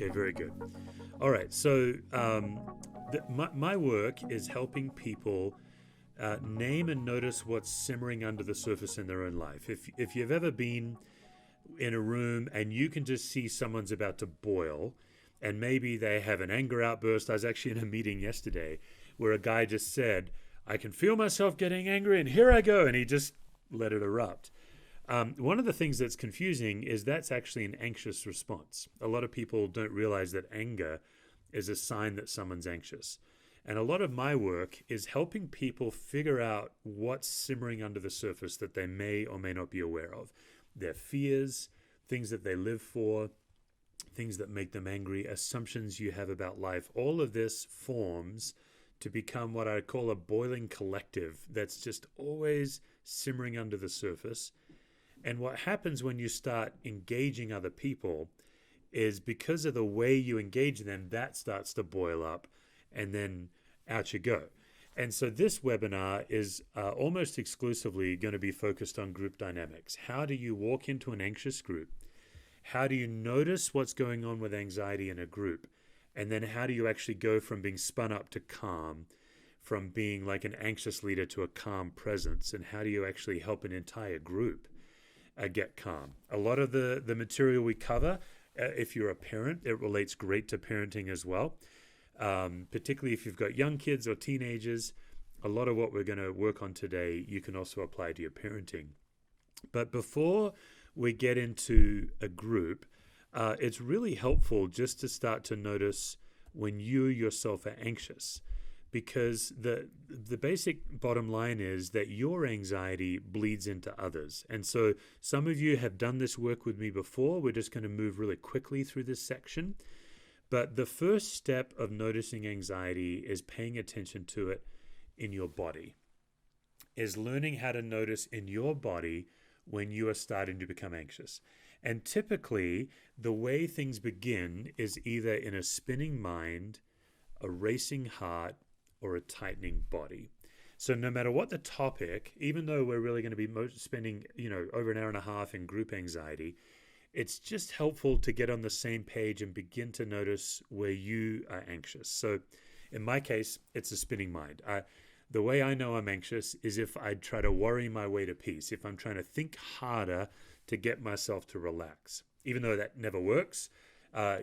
Okay, very good. All right, so my work is helping people name and notice what's simmering under the surface in their own life. If you've ever been in a room and you can just see someone's about to boil, and maybe they have an anger outburst. I was actually in a meeting yesterday where a guy just said, "I can feel myself getting angry, and here I go," and he just let it erupt. One of the things that's confusing is that's actually an anxious response. A lot of people don't realize that anger is a sign that someone's anxious. And a lot of my work is helping people figure out what's simmering under the surface that they may or may not be aware of. Their fears, things that they live for, things that make them angry, assumptions you have about life. All of this forms to become what I call a boiling collective that's just always simmering under the surface. And what happens when you start engaging other people is because of the way you engage them, that starts to boil up, and then out you go. And so this webinar is almost exclusively going to be focused on group dynamics. How do you walk into an anxious group? How do you notice what's going on with anxiety in a group? And then how do you actually go from being spun up to calm, from being like an anxious leader to a calm presence? And how do you actually help an entire group get calm? A lot of the material we cover, if you're a parent, it relates great to parenting as well. Particularly if you've got young kids or teenagers, a lot of what we're going to work on today, you can also apply to your parenting. But before we get into a group, it's really helpful just to start to notice when you yourself are anxious, because the basic bottom line is that your anxiety bleeds into others. And so some of you have done this work with me before. We're just going to move really quickly through this section. But the first step of noticing anxiety is paying attention to it in your body, is learning how to notice in your body when you are starting to become anxious. And typically, the way things begin is either in a spinning mind, a racing heart, or a tightening body. So no matter what the topic, even though we're really going to be spending, over an hour and a half in group anxiety, it's just helpful to get on the same page and begin to notice where you are anxious. So in my case, it's a spinning mind. The way I know I'm anxious is if I try to worry my way to peace, if I'm trying to think harder to get myself to relax. Even though that never works,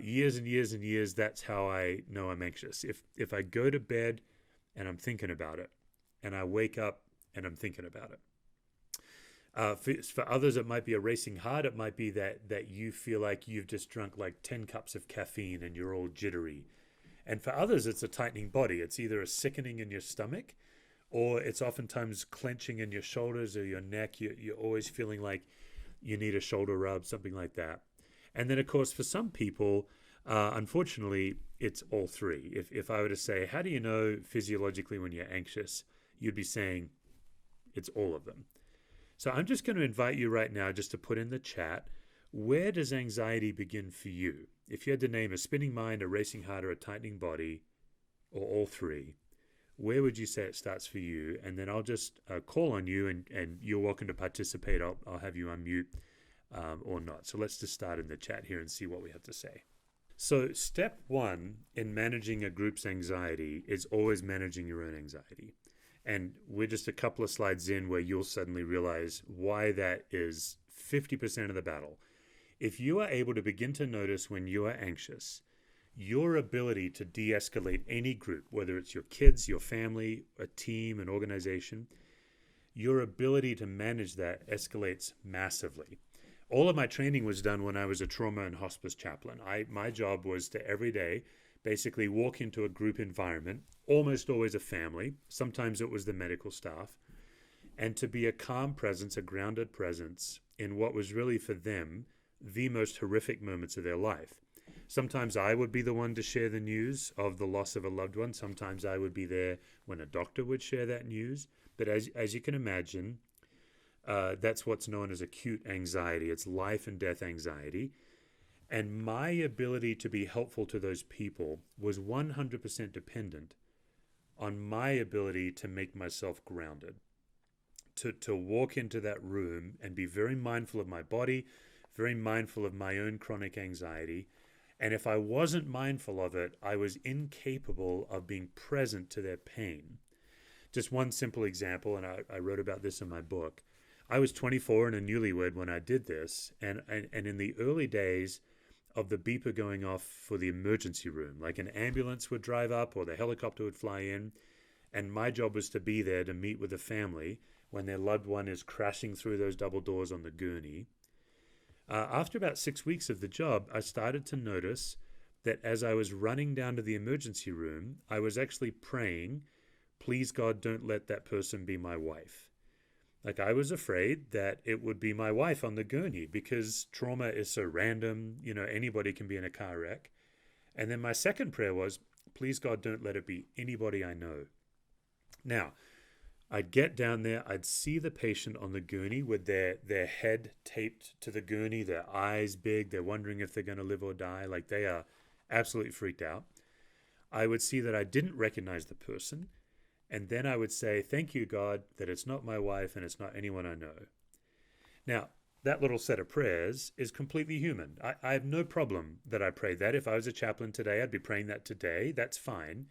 years and years and years, that's how I know I'm anxious. If I go to bed and I'm thinking about it, and I wake up and I'm thinking about it. For others, it might be a racing heart. It might be that you feel like you've just drunk like 10 cups of caffeine and you're all jittery. And for others, it's a tightening body. It's either a sickening in your stomach, or it's oftentimes clenching in your shoulders or your neck. You're always feeling like you need a shoulder rub, something like that. And then, of course, for some people, unfortunately, it's all three. If I were to say, how do you know physiologically when you're anxious? You'd be saying it's all of them. So I'm just going to invite you right now just to put in the chat, where does anxiety begin for you? If you had to name a spinning mind, a racing heart, or a tightening body, or all three, where would you say it starts for you? And then I'll just call on you, and you're welcome to participate. I'll have you unmute or not. So let's just start in the chat here and see what we have to say. So step one in managing a group's anxiety is always managing your own anxiety. And we're just a couple of slides in where you'll suddenly realize why that is 50% of the battle. If you are able to begin to notice when you are anxious, your ability to de-escalate any group, whether it's your kids, your family, a team, an organization, your ability to manage that escalates massively. All of my training was done when I was a trauma and hospice chaplain. My job was to every day basically walk into a group environment, almost always a family. Sometimes it was the medical staff, and to be a calm presence, a grounded presence in what was really for them the most horrific moments of their life. Sometimes I would be the one to share the news of the loss of a loved one. Sometimes I would be there when a doctor would share that news. But as you can imagine, that's what's known as acute anxiety. It's life and death anxiety. And my ability to be helpful to those people was 100% dependent on my ability to make myself grounded, to walk into that room and be very mindful of my body, very mindful of my own chronic anxiety, And if I wasn't mindful of it, I was incapable of being present to their pain. Just one simple example, and I wrote about this in my book. I was 24 and a newlywed when I did this, and in the early days of the beeper going off for the emergency room, like an ambulance would drive up or the helicopter would fly in, and my job was to be there to meet with the family when their loved one is crashing through those double doors on the gurney. After about 6 weeks of the job, I started to notice that as I was running down to the emergency room, I was actually praying, please God, don't let that person be my wife. Like, I was afraid that it would be my wife on the gurney because trauma is so random. Anybody can be in a car wreck. And then my second prayer was, please God, don't let it be anybody I know. Now, I'd get down there, I'd see the patient on the gurney with their head taped to the gurney, their eyes big, they're wondering if they're going to live or die, like they are absolutely freaked out. I would see that I didn't recognize the person, and then I would say, thank you, God, that it's not my wife and it's not anyone I know. Now, that little set of prayers is completely human. I have no problem that I prayed that. If I was a chaplain today, I'd be praying that today. That's fine.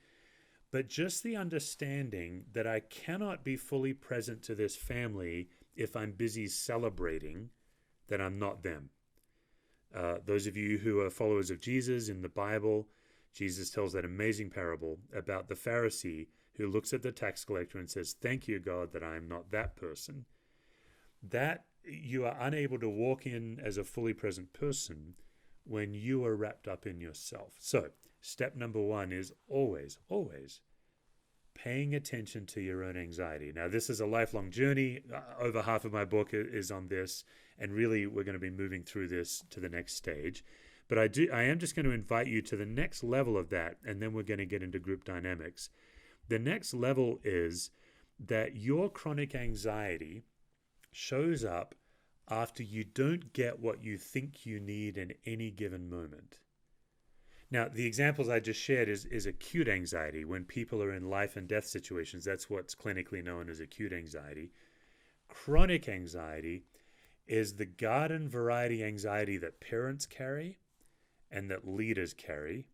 But just the understanding that I cannot be fully present to this family if I'm busy celebrating that I'm not them. Those of you who are followers of Jesus in the Bible, Jesus tells that amazing parable about the Pharisee who looks at the tax collector and says, thank you, God, that I am not that person. That you are unable to walk in as a fully present person when you are wrapped up in yourself. So, step number one is always paying attention to your own anxiety. Now, this is a lifelong journey. Over half of my book is on this, and really we're going to be moving through this to the next stage. But I am just going to invite you to the next level of that, and then we're going to get into group dynamics. The next level is that your chronic anxiety shows up after you don't get what you think you need in any given moment. Now, the examples I just shared is acute anxiety. When people are in life and death situations, that's what's clinically known as acute anxiety. Chronic anxiety is the garden variety anxiety that parents carry and that leaders carry,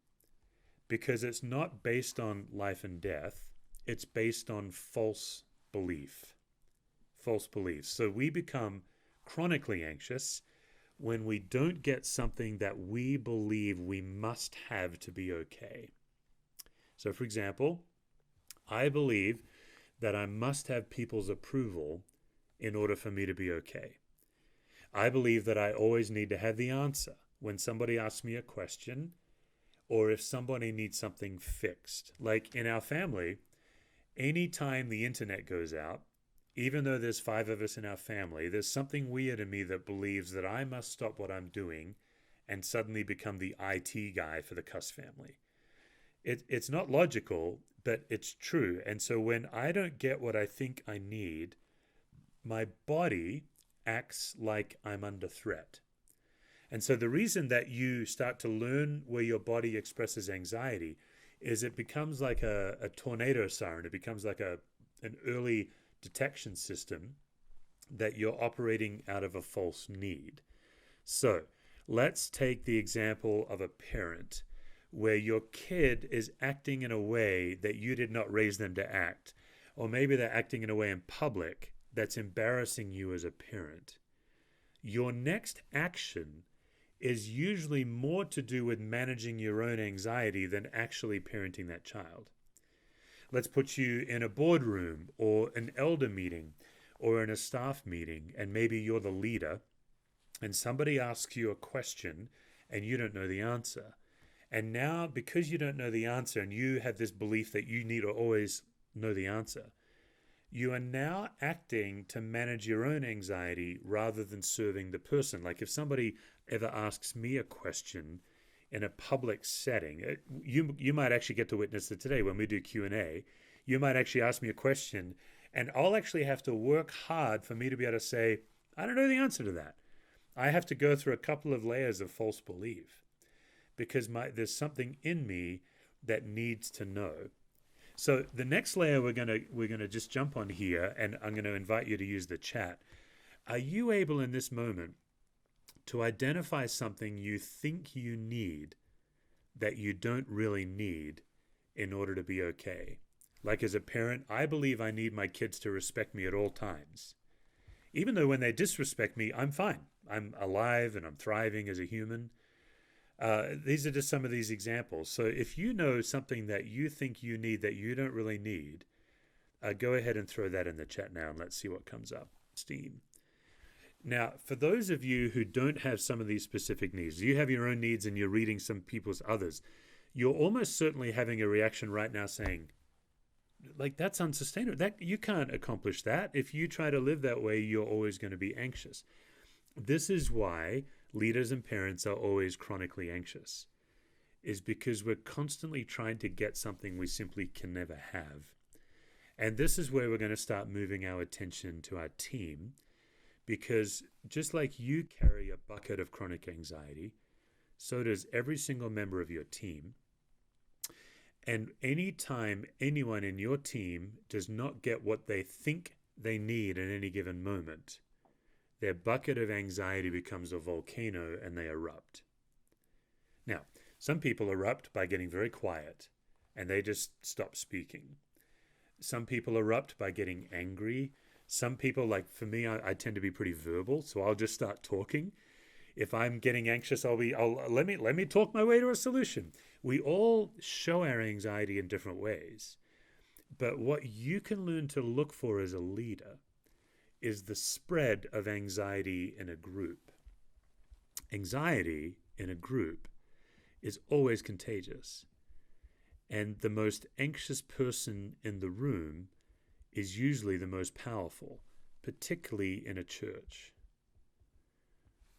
because it's not based on life and death. It's based on false belief. False beliefs. So we become chronically anxious when we don't get something that we believe we must have to be okay. So, for example, I believe that I must have people's approval in order for me to be okay. I believe that I always need to have the answer when somebody asks me a question or if somebody needs something fixed. Like in our family, anytime the internet goes out, even though there's 5 of us in our family, there's something weird in me that believes that I must stop what I'm doing and suddenly become the IT guy for the Cuss family. It's not logical, but it's true. And so when I don't get what I think I need, my body acts like I'm under threat. And so the reason that you start to learn where your body expresses anxiety is it becomes like a tornado siren. It becomes like an early detection system that you're operating out of a false need. So let's take the example of a parent where your kid is acting in a way that you did not raise them to act, or maybe they're acting in a way in public that's embarrassing you as a parent. Your next action is usually more to do with managing your own anxiety than actually parenting that child. Let's put you in a boardroom or an elder meeting or in a staff meeting, and maybe you're the leader, and somebody asks you a question and you don't know the answer. And now, because you don't know the answer and you have this belief that you need to always know the answer, you are now acting to manage your own anxiety rather than serving the person. Like if somebody ever asks me a question in a public setting, you might actually get to witness it today when we do Q&A. You might actually ask me a question, and I'll actually have to work hard for me to be able to say, I don't know the answer to that. I have to go through a couple of layers of false belief because there's something in me that needs to know. So the next layer we're gonna just jump on here, and I'm going to invite you to use the chat. Are you able in this moment to identify something you think you need that you don't really need in order to be okay. Like as a parent, I believe I need my kids to respect me at all times. Even though when they disrespect me, I'm fine. I'm alive and I'm thriving as a human. These are just some of these examples. So if you know something that you think you need that you don't really need, go ahead and throw that in the chat now and let's see what comes up. Steam. Now, for those of you who don't have some of these specific needs, you have your own needs and you're reading some people's others, you're almost certainly having a reaction right now saying, like, that's unsustainable. That you can't accomplish that. If you try to live that way, you're always going to be anxious. This is why leaders and parents are always chronically anxious, is because we're constantly trying to get something we simply can never have. And this is where we're going to start moving our attention to our team, because just like you carry a bucket of chronic anxiety, so does every single member of your team. And anytime anyone in your team does not get what they think they need at any given moment, their bucket of anxiety becomes a volcano and they erupt. Now, some people erupt by getting very quiet and they just stop speaking. Some people erupt by getting angry. Some people, like for me, I tend to be pretty verbal, so I'll just start talking. If I'm getting anxious, let me talk my way to a solution. We all show our anxiety in different ways. But what you can learn to look for as a leader is the spread of anxiety in a group. Anxiety in a group is always contagious. And the most anxious person in the room is usually the most powerful, particularly in a church.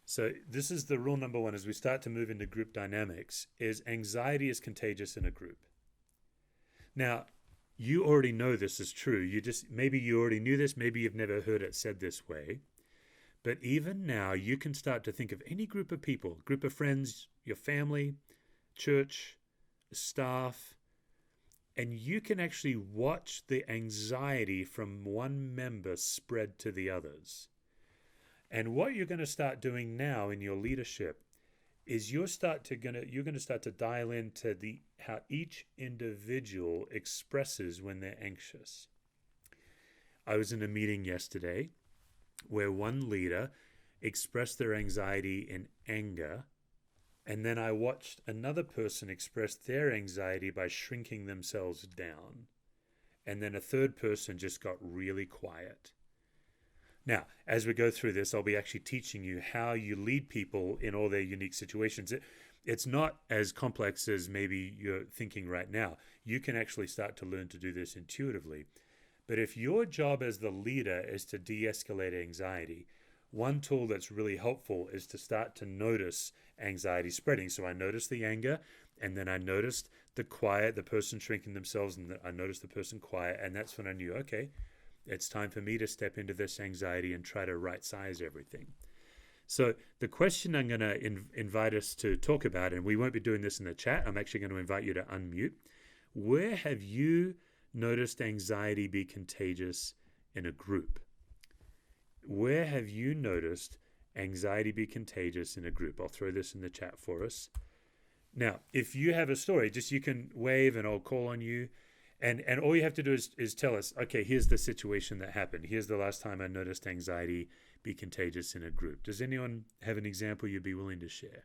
So this is the rule number one as we start to move into group dynamics, is anxiety is contagious in a group. Now, you already know this is true. Maybe you already knew this, maybe you've never heard it said this way. But even now, you can start to think of any group of people, group of friends, your family, church, staff, and you can actually watch the anxiety from one member spread to the others. And what you're going to start doing now in your leadership is you're going to start to dial into how each individual expresses when they're anxious. I was in a meeting yesterday where one leader expressed their anxiety in anger, and then I watched another person express their anxiety by shrinking themselves down. And then a third person just got really quiet. Now, as we go through this, I'll be actually teaching you how you lead people in all their unique situations. It's not as complex as maybe you're thinking right now. You can actually start to learn to do this intuitively. But if your job as the leader is to de-escalate anxiety, one tool that's really helpful is to start to notice anxiety spreading. So I noticed the anger, and then I noticed the quiet, the person shrinking themselves, and I noticed the person quiet, and that's when I knew, okay, it's time for me to step into this anxiety and try to right-size everything. So the question I'm going to invite us to talk about, and we won't be doing this in the chat, I'm actually going to invite you to unmute. Where have you noticed anxiety be contagious in a group? Where have you noticed anxiety be contagious in a group? I'll throw this in the chat for us. Now, if you have a story, just you can wave and I'll call on you. And all you have to do is tell us, okay, here's the situation that happened. Here's the last time I noticed anxiety be contagious in a group. Does anyone have an example you'd be willing to share?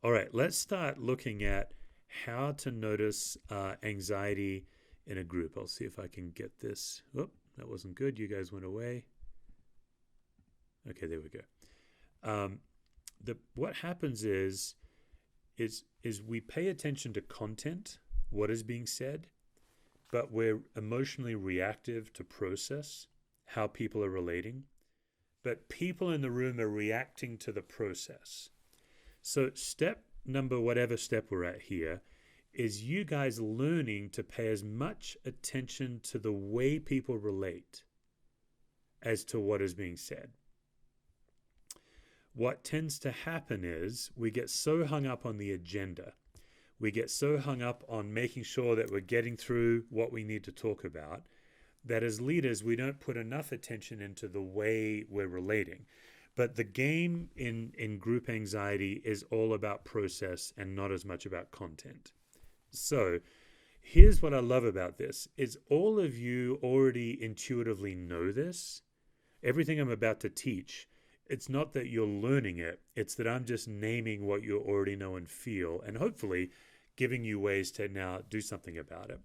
All right, let's start looking at how to notice anxiety in a group. I'll see if I can get this. Oh, that wasn't good. You guys went away. Okay, there we go. What happens is we pay attention to content, what is being said, but we're emotionally reactive to process how people are relating. But people in the room are reacting to the process. So whatever step we're at here, is you guys learning to pay as much attention to the way people relate as to what is being said. What tends to happen is we get so hung up on the agenda. We get so hung up on making sure that we're getting through what we need to talk about, that as leaders, we don't put enough attention into the way we're relating. But the game in group anxiety is all about process and not as much about content. So here's what I love about this is all of you already intuitively know this. Everything I'm about to teach, it's not that you're learning it, it's that I'm just naming what you already know and feel, and hopefully giving you ways to now do something about it.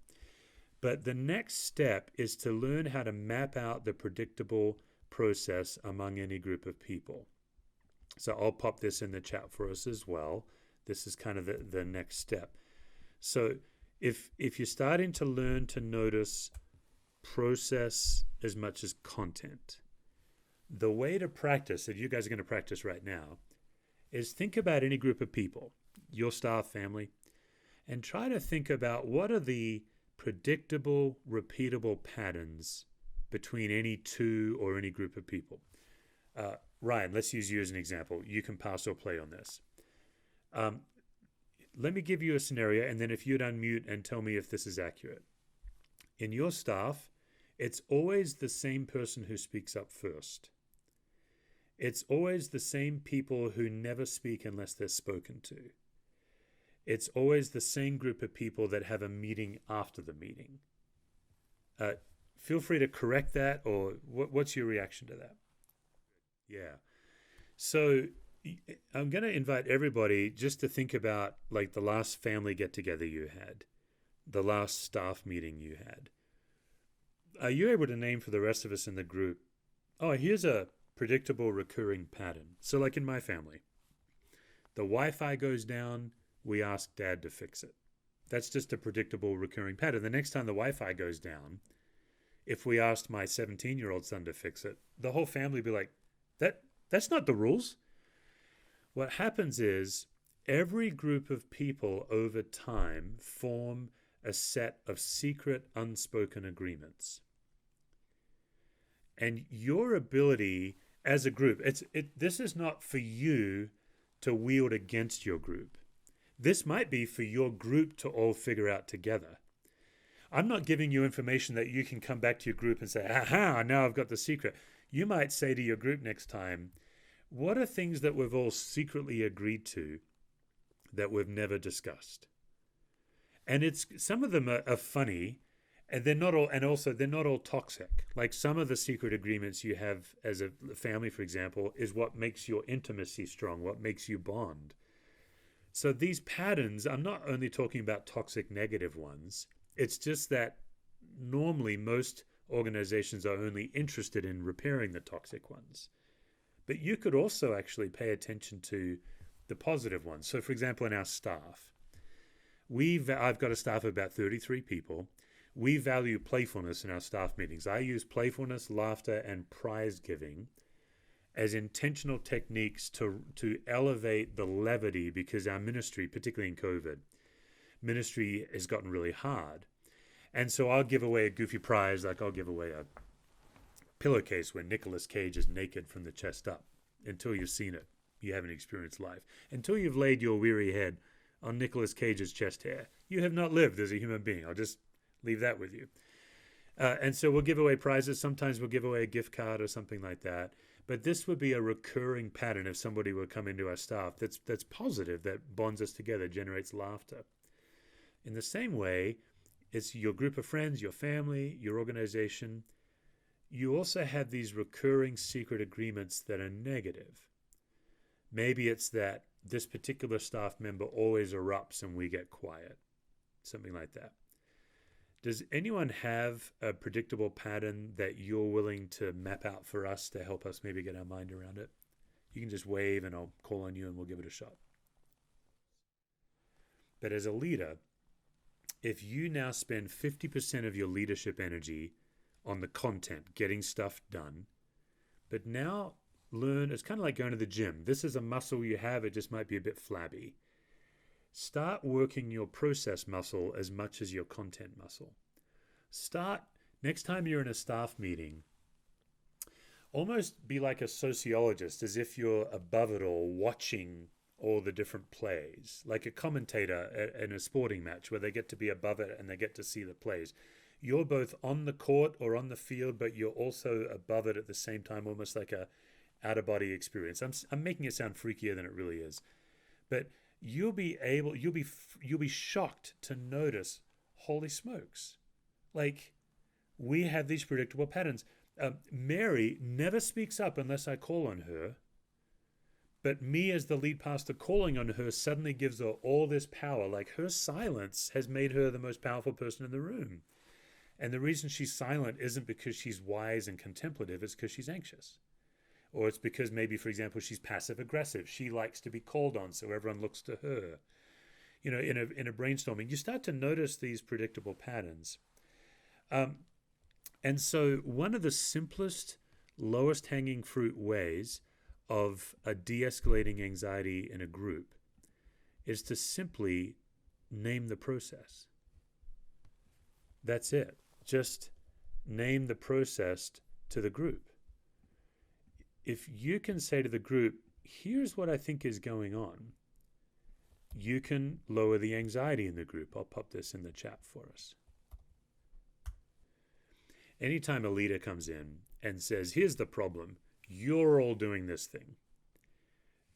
But the next step is to learn how to map out the predictable process among any group of people. So I'll pop this in the chat for us as well. This is kind of the next step. So if you're starting to learn to notice process as much as content, the way to practice, that you guys are going to practice right now, is think about any group of people, your staff, family, and try to think about what are the predictable, repeatable patterns between any two or any group of people. Ryan, let's use you as an example. You can pass or play on this. Let me give you a scenario, and then if you'd unmute and tell me if this is accurate. In your staff, it's always the same person who speaks up first. It's always the same people who never speak unless they're spoken to. It's always the same group of people that have a meeting after the meeting. Feel free to correct that, or what's your reaction to that? Yeah. So I'm going to invite everybody just to think about like the last family get-together you had, the last staff meeting you had. Are you able to name for the rest of us in the group, oh, here's a predictable recurring pattern. So like in my family, the Wi-Fi goes down, we ask Dad to fix it. That's just a predictable recurring pattern. The next time the Wi-Fi goes down, if we asked my 17-year-old son to fix it, the whole family would be like, that's not the rules. What happens is every group of people over time form a set of secret unspoken agreements. And your ability as a group, this is not for you to wield against your group. This might be for your group to all figure out together. I'm not giving you information that you can come back to your group and say, aha, now I've got the secret. You might say to your group next time, what are things that we've all secretly agreed to that we've never discussed? And some of them are funny, and they're not all toxic. Like some of the secret agreements you have as a family, for example, is what makes your intimacy strong, what makes you bond. So these patterns, I'm not only talking about toxic negative ones, it's just that normally most organizations are only interested in repairing the toxic ones. But you could also actually pay attention to the positive ones. So for example, in our staff, I've got a staff of about 33 people. We value playfulness in our staff meetings. I use playfulness, laughter, and prize giving as intentional techniques to elevate the levity, because our ministry, particularly in COVID, ministry has gotten really hard. And so I'll give away a goofy prize, like I'll give away a pillowcase where Nicolas Cage is naked from the chest up. Until you've seen it, you haven't experienced life. Until you've laid your weary head on Nicolas Cage's chest hair, you have not lived as a human being. I'll just leave that with you. And so we'll give away prizes. Sometimes we'll give away a gift card or something like that. But this would be a recurring pattern if somebody would come into our staff that's positive, that bonds us together, generates laughter. In the same way, it's your group of friends, your family, your organization. You also have these recurring secret agreements that are negative. Maybe it's that this particular staff member always erupts and we get quiet, something like that. Does anyone have a predictable pattern that you're willing to map out for us to help us maybe get our mind around it? You can just wave and I'll call on you and we'll give it a shot. But as a leader, if you now spend 50% of your leadership energy on the content, getting stuff done, but now learn, it's kind of like going to the gym. This is a muscle you have, it just might be a bit flabby. Start working your process muscle as much as your content muscle. Next time you're in a staff meeting, almost be like a sociologist, as if you're above it all, watching all the different plays, like a commentator in a sporting match where they get to be above it and they get to see the plays. You're both on the court or on the field, but you're also above it at the same time, almost like a out-of-body experience. I'm making it sound freakier than it really is, but you'll be shocked to notice, holy smokes, like we have these predictable patterns. Mary never speaks up unless I call on her, but me as the lead pastor calling on her suddenly gives her all this power. Like her silence has made her the most powerful person in the room. And the reason she's silent isn't because she's wise and contemplative, it's because she's anxious. Or it's because maybe, for example, she's passive aggressive. She likes to be called on, so everyone looks to her. You know, in a brainstorming, you start to notice these predictable patterns. And so one of the simplest, lowest hanging fruit ways of a de-escalating anxiety in a group is to simply name the process. That's it. Just name the process to the group. If you can say to the group, here's what I think is going on, you can lower the anxiety in the group. I'll pop this in the chat for us. Anytime a leader comes in and says, here's the problem, you're all doing this thing,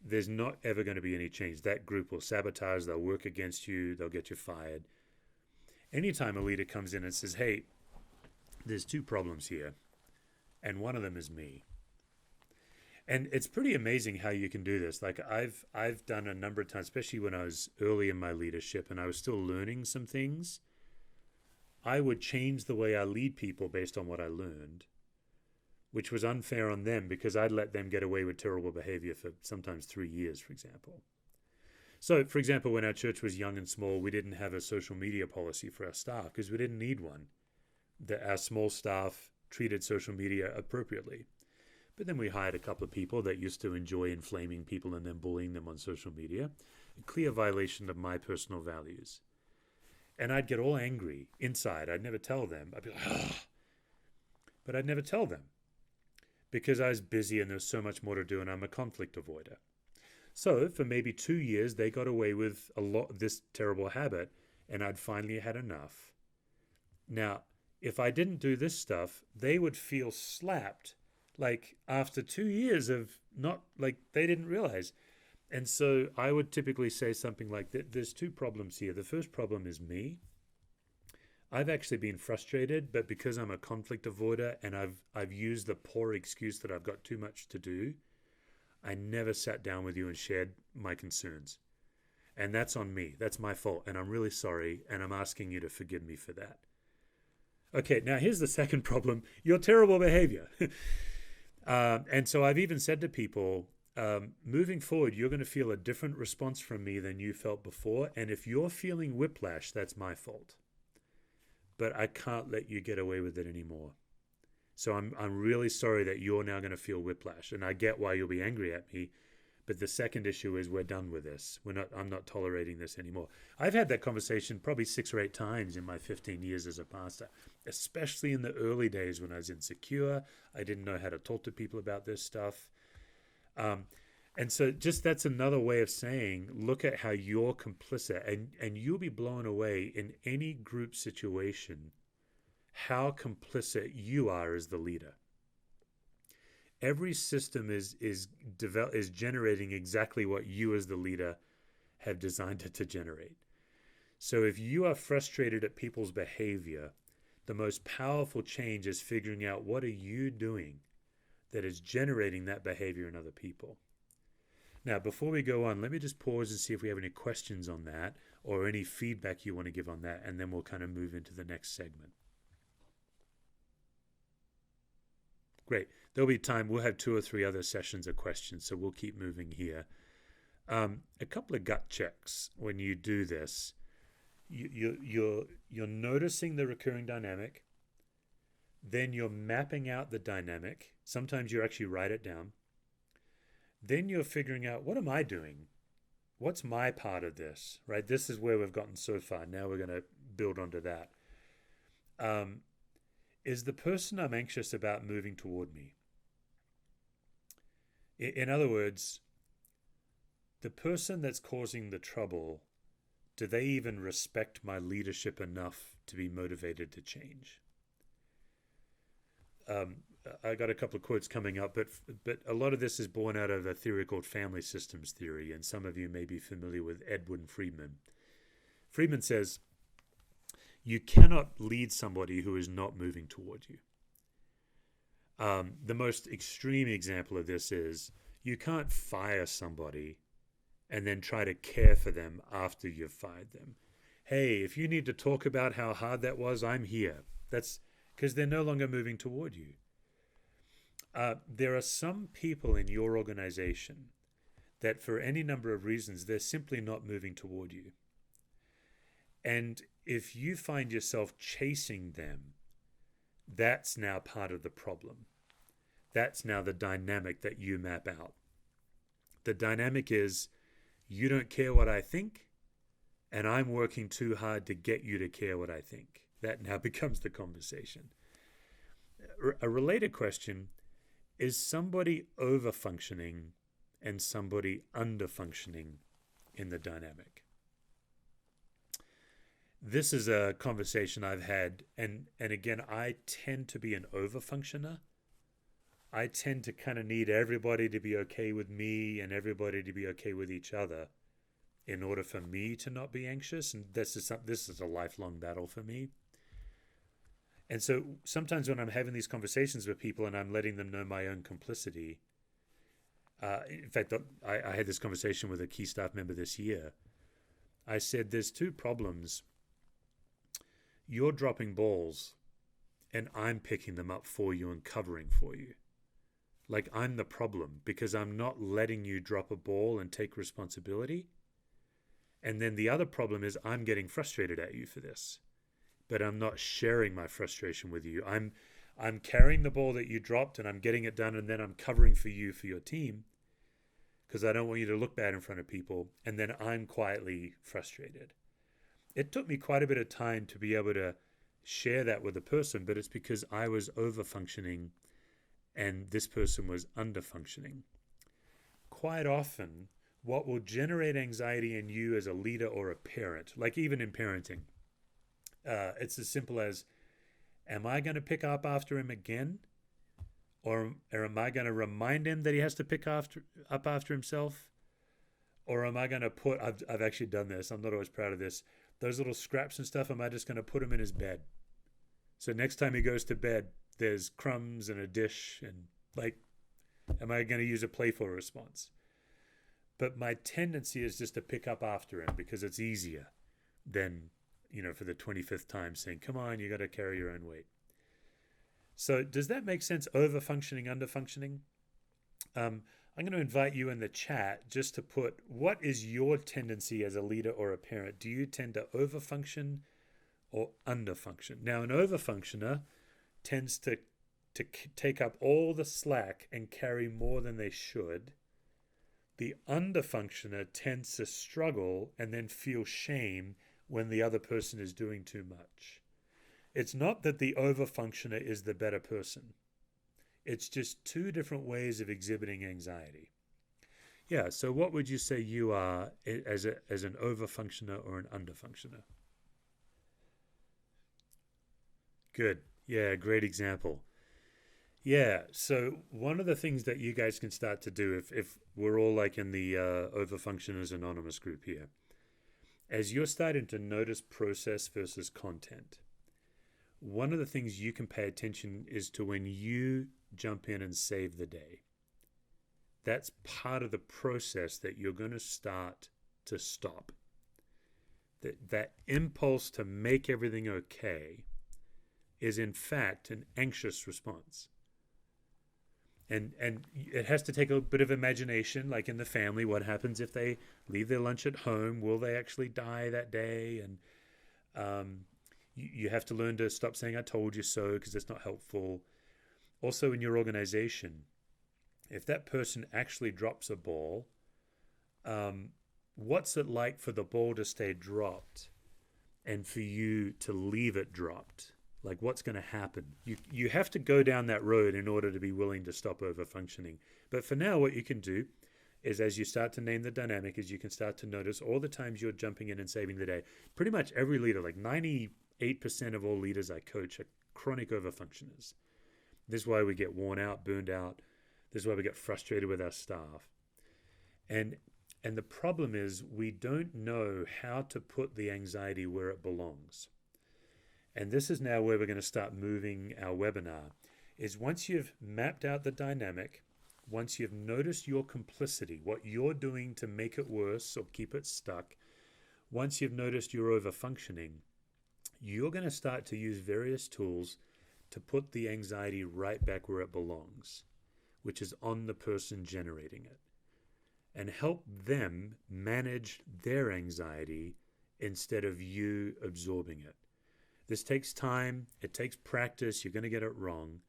there's not ever going to be any change. That group will sabotage, they'll work against you, they'll get you fired. Anytime a leader comes in and says, hey, there's two problems here, and one of them is me. And it's pretty amazing how you can do this. Like I've done a number of times, especially when I was early in my leadership and I was still learning some things. I would change the way I lead people based on what I learned, which was unfair on them because I'd let them get away with terrible behavior for sometimes 3 years, for example. So, for example, when our church was young and small, we didn't have a social media policy for our staff because we didn't need one. Our small staff treated social media appropriately. But then we hired a couple of people that used to enjoy inflaming people and then bullying them on social media, a clear violation of my personal values. And I'd get all angry inside. I'd never tell them. I'd be like, ah. But I'd never tell them because I was busy and there's so much more to do and I'm a conflict avoider. So for maybe 2 years, they got away with a lot of this terrible habit and I'd finally had enough. Now, if I didn't do this stuff, they would feel slapped. Like after 2 years of not, like they didn't realize. And so I would typically say something like that. There's two problems here. The first problem is me. I've actually been frustrated, but because I'm a conflict avoider and I've used the poor excuse that I've got too much to do, I never sat down with you and shared my concerns. And that's on me. That's my fault. And I'm really sorry. And I'm asking you to forgive me for that. Okay, now here's the second problem. Your terrible behavior. And so I've even said to people, moving forward, you're going to feel a different response from me than you felt before. And if you're feeling whiplash, that's my fault. But I can't let you get away with it anymore. So I'm really sorry that you're now going to feel whiplash. And I get why you'll be angry at me. But the second issue is we're done with this. I'm not tolerating this anymore. I've had that conversation probably 6 or 8 times in my 15 years as a pastor, especially in the early days when I was insecure. I didn't know how to talk to people about this stuff. And so just that's another way of saying, look at how you're complicit and you'll be blown away in any group situation, how complicit you are as the leader. Every system is generating exactly what you as the leader have designed it to generate. So if you are frustrated at people's behavior, the most powerful change is figuring out what are you doing that is generating that behavior in other people. Now, before we go on, let me just pause and see if we have any questions on that or any feedback you want to give on that, and then we'll kind of move into the next segment. Great. There'll be time. We'll have 2 or 3 other sessions of questions, so we'll keep moving here. A couple of gut checks when you do this. You're noticing the recurring dynamic. Then you're mapping out the dynamic. Sometimes you actually write it down. Then you're figuring out, what am I doing? What's my part of this? Right? This is where we've gotten so far. Now we're going to build onto that. Is the person I'm anxious about moving toward me? In other words, the person that's causing the trouble, do they even respect my leadership enough to be motivated to change? I got a couple of quotes coming up, but a lot of this is born out of a theory called family systems theory, and some of you may be familiar with Edwin Friedman. Friedman says, you cannot lead somebody who is not moving toward you. The most extreme example of this is you can't fire somebody and then try to care for them after you've fired them. Hey, if you need to talk about how hard that was, I'm here. That's because they're no longer moving toward you. There are some people in your organization that for any number of reasons, they're simply not moving toward you. And if you find yourself chasing them, that's now part of the problem. That's now the dynamic that you map out. The dynamic is you don't care what I think, and I'm working too hard to get you to care what I think. That now becomes the conversation. A related question, is somebody over-functioning and somebody under-functioning in the dynamic? This is a conversation I've had, and again, I tend to be an over-functioner. I tend to kind of need everybody to be okay with me and everybody to be okay with each other in order for me to not be anxious, and this is a lifelong battle for me. And so sometimes when I'm having these conversations with people and I'm letting them know my own complicity, in fact, I had this conversation with a key staff member this year. I said, there's two problems. You're dropping balls and I'm picking them up for you and covering for you. Like I'm the problem because I'm not letting you drop a ball and take responsibility. And then the other problem is I'm getting frustrated at you for this. But I'm not sharing my frustration with you. I'm carrying the ball that you dropped and I'm getting it done, and then I'm covering for you for your team because I don't want you to look bad in front of people, and then I'm quietly frustrated. It took me quite a bit of time to be able to share that with a person, but it's because I was over-functioning and this person was under-functioning. Quite often, what will generate anxiety in you as a leader or a parent, like even in parenting, it's as simple as, am I going to pick up after him again? Or am I going to remind him that he has to pick up after himself? Or am I going to put, I've actually done this, I'm not always proud of this, those little scraps and stuff, am I just going to put him in his bed? So next time he goes to bed, there's crumbs and a dish, and like, am I going to use a playful response? But my tendency is just to pick up after him because it's easier than, for the 25th time saying, come on, you got to carry your own weight. So does that make sense? Over-functioning, under-functioning? I'm going to invite you in the chat just to put, what is your tendency as a leader or a parent? Do you tend to over-function or under-function? Now, an over-functioner tends to take up all the slack and carry more than they should. The under-functioner tends to struggle and then feel shame when the other person is doing too much. It's not that the over-functioner is the better person. It's just two different ways of exhibiting anxiety. Yeah, so what would you say you are as an over-functioner or an under-functioner? Good. Yeah, great example. Yeah, so one of the things that you guys can start to do if we're all like in the Over-Functioners Anonymous group here, as you're starting to notice process versus content, one of the things you can pay attention is to when you jump in and save the day. That's part of the process that you're going to start to stop. That impulse to make everything okay is in fact an anxious response. And it has to take a bit of imagination, like in the family, what happens if they leave their lunch at home? Will they actually die that day? And you have to learn to stop saying, I told you so, because it's not helpful. Also in your organization, if that person actually drops a ball, what's it like for the ball to stay dropped and for you to leave it dropped? Like what's going to happen? You have to go down that road in order to be willing to stop over-functioning. But for now, what you can do is as you start to name the dynamic is you can start to notice all the times you're jumping in and saving the day. Pretty much every leader, like 98% of all leaders I coach are chronic over-functioners. This is why we get worn out, burned out. This is why we get frustrated with our staff. And the problem is we don't know how to put the anxiety where it belongs. And this is now where we're going to start moving our webinar, is once you've mapped out the dynamic, once you've noticed your complicity, what you're doing to make it worse or keep it stuck, once you've noticed your overfunctioning, you're going to start to use various tools to put the anxiety right back where it belongs, which is on the person generating it, and help them manage their anxiety instead of you absorbing it. This takes time. It takes practice. You're going to get it wrong.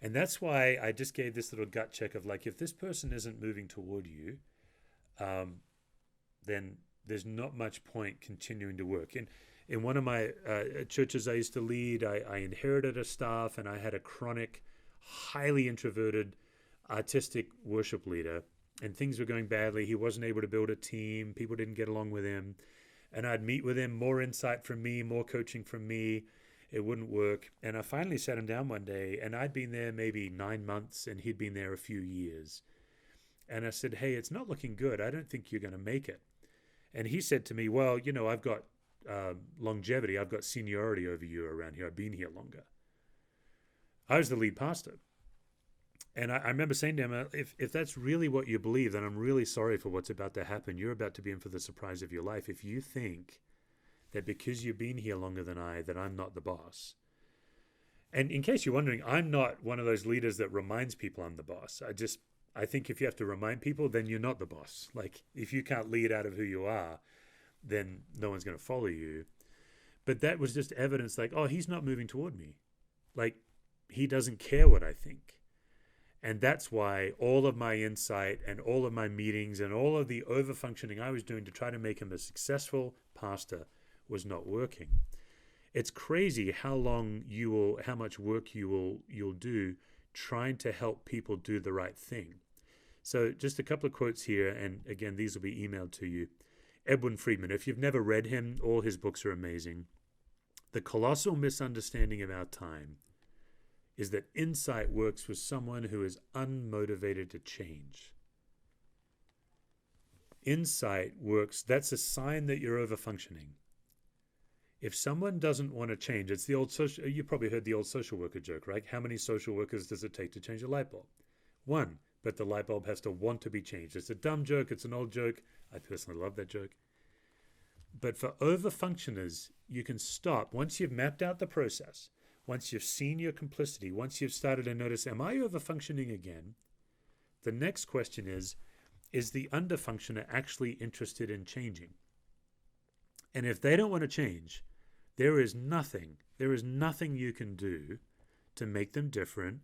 And that's why I just gave this little gut check of like, if this person isn't moving toward you, then there's not much point continuing to work. In one of my churches I used to lead, I inherited a staff, and I had a chronic, highly introverted, artistic worship leader, and things were going badly. He wasn't able to build a team. People didn't get along with him. And I'd meet with him, more insight from me, more coaching from me. It wouldn't work. And I finally sat him down one day, and I'd been there maybe 9 months, and he'd been there a few years. And I said, hey, it's not looking good. I don't think you're going to make it. And he said to me, well, you know, I've got longevity. I've got seniority over you around here. I've been here longer. I was the lead pastor. And I remember saying to him, if that's really what you believe, then I'm really sorry for what's about to happen. You're about to be in for the surprise of your life. If you think that because you've been here longer than I, that I'm not the boss. And in case you're wondering, I'm not one of those leaders that reminds people I'm the boss. I think if you have to remind people, then you're not the boss. Like, if you can't lead out of who you are, then no one's going to follow you. But that was just evidence like, oh, he's not moving toward me. Like, he doesn't care what I think. And that's why all of my insight and all of my meetings and all of the overfunctioning I was doing to try to make him a successful pastor was not working. It's crazy how much work you'll do trying to help people do the right thing. So just a couple of quotes here, and again, these will be emailed to you. Edwin Friedman, if you've never read him, all his books are amazing. The colossal misunderstanding of our time is that insight works with someone who is unmotivated to change. Insight works, that's a sign that you're overfunctioning. If someone doesn't want to change, it's the old social, you probably heard the old social worker joke, right? How many social workers does it take to change a light bulb? One, but the light bulb has to want to be changed. It's a dumb joke, it's an old joke. I personally love that joke. But for overfunctioners, you can stop. Once you've mapped out the process, once you've seen your complicity, once you've started to notice, am I overfunctioning again? The next question is the underfunctioner actually interested in changing? And if they don't want to change, there is nothing you can do to make them different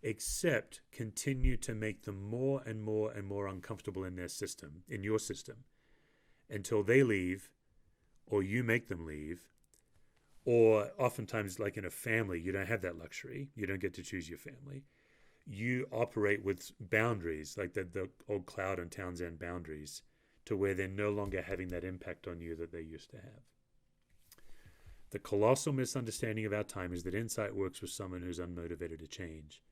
except continue to make them more and more and more uncomfortable in their system, in your system, until they leave or you make them leave. Or oftentimes, like in a family, you don't have that luxury. You don't get to choose your family. You operate with boundaries, like the old Cloud and Townsend boundaries, to where they're no longer having that impact on you that they used to have. The colossal misunderstanding of our time is that insight works with someone who's unmotivated to change.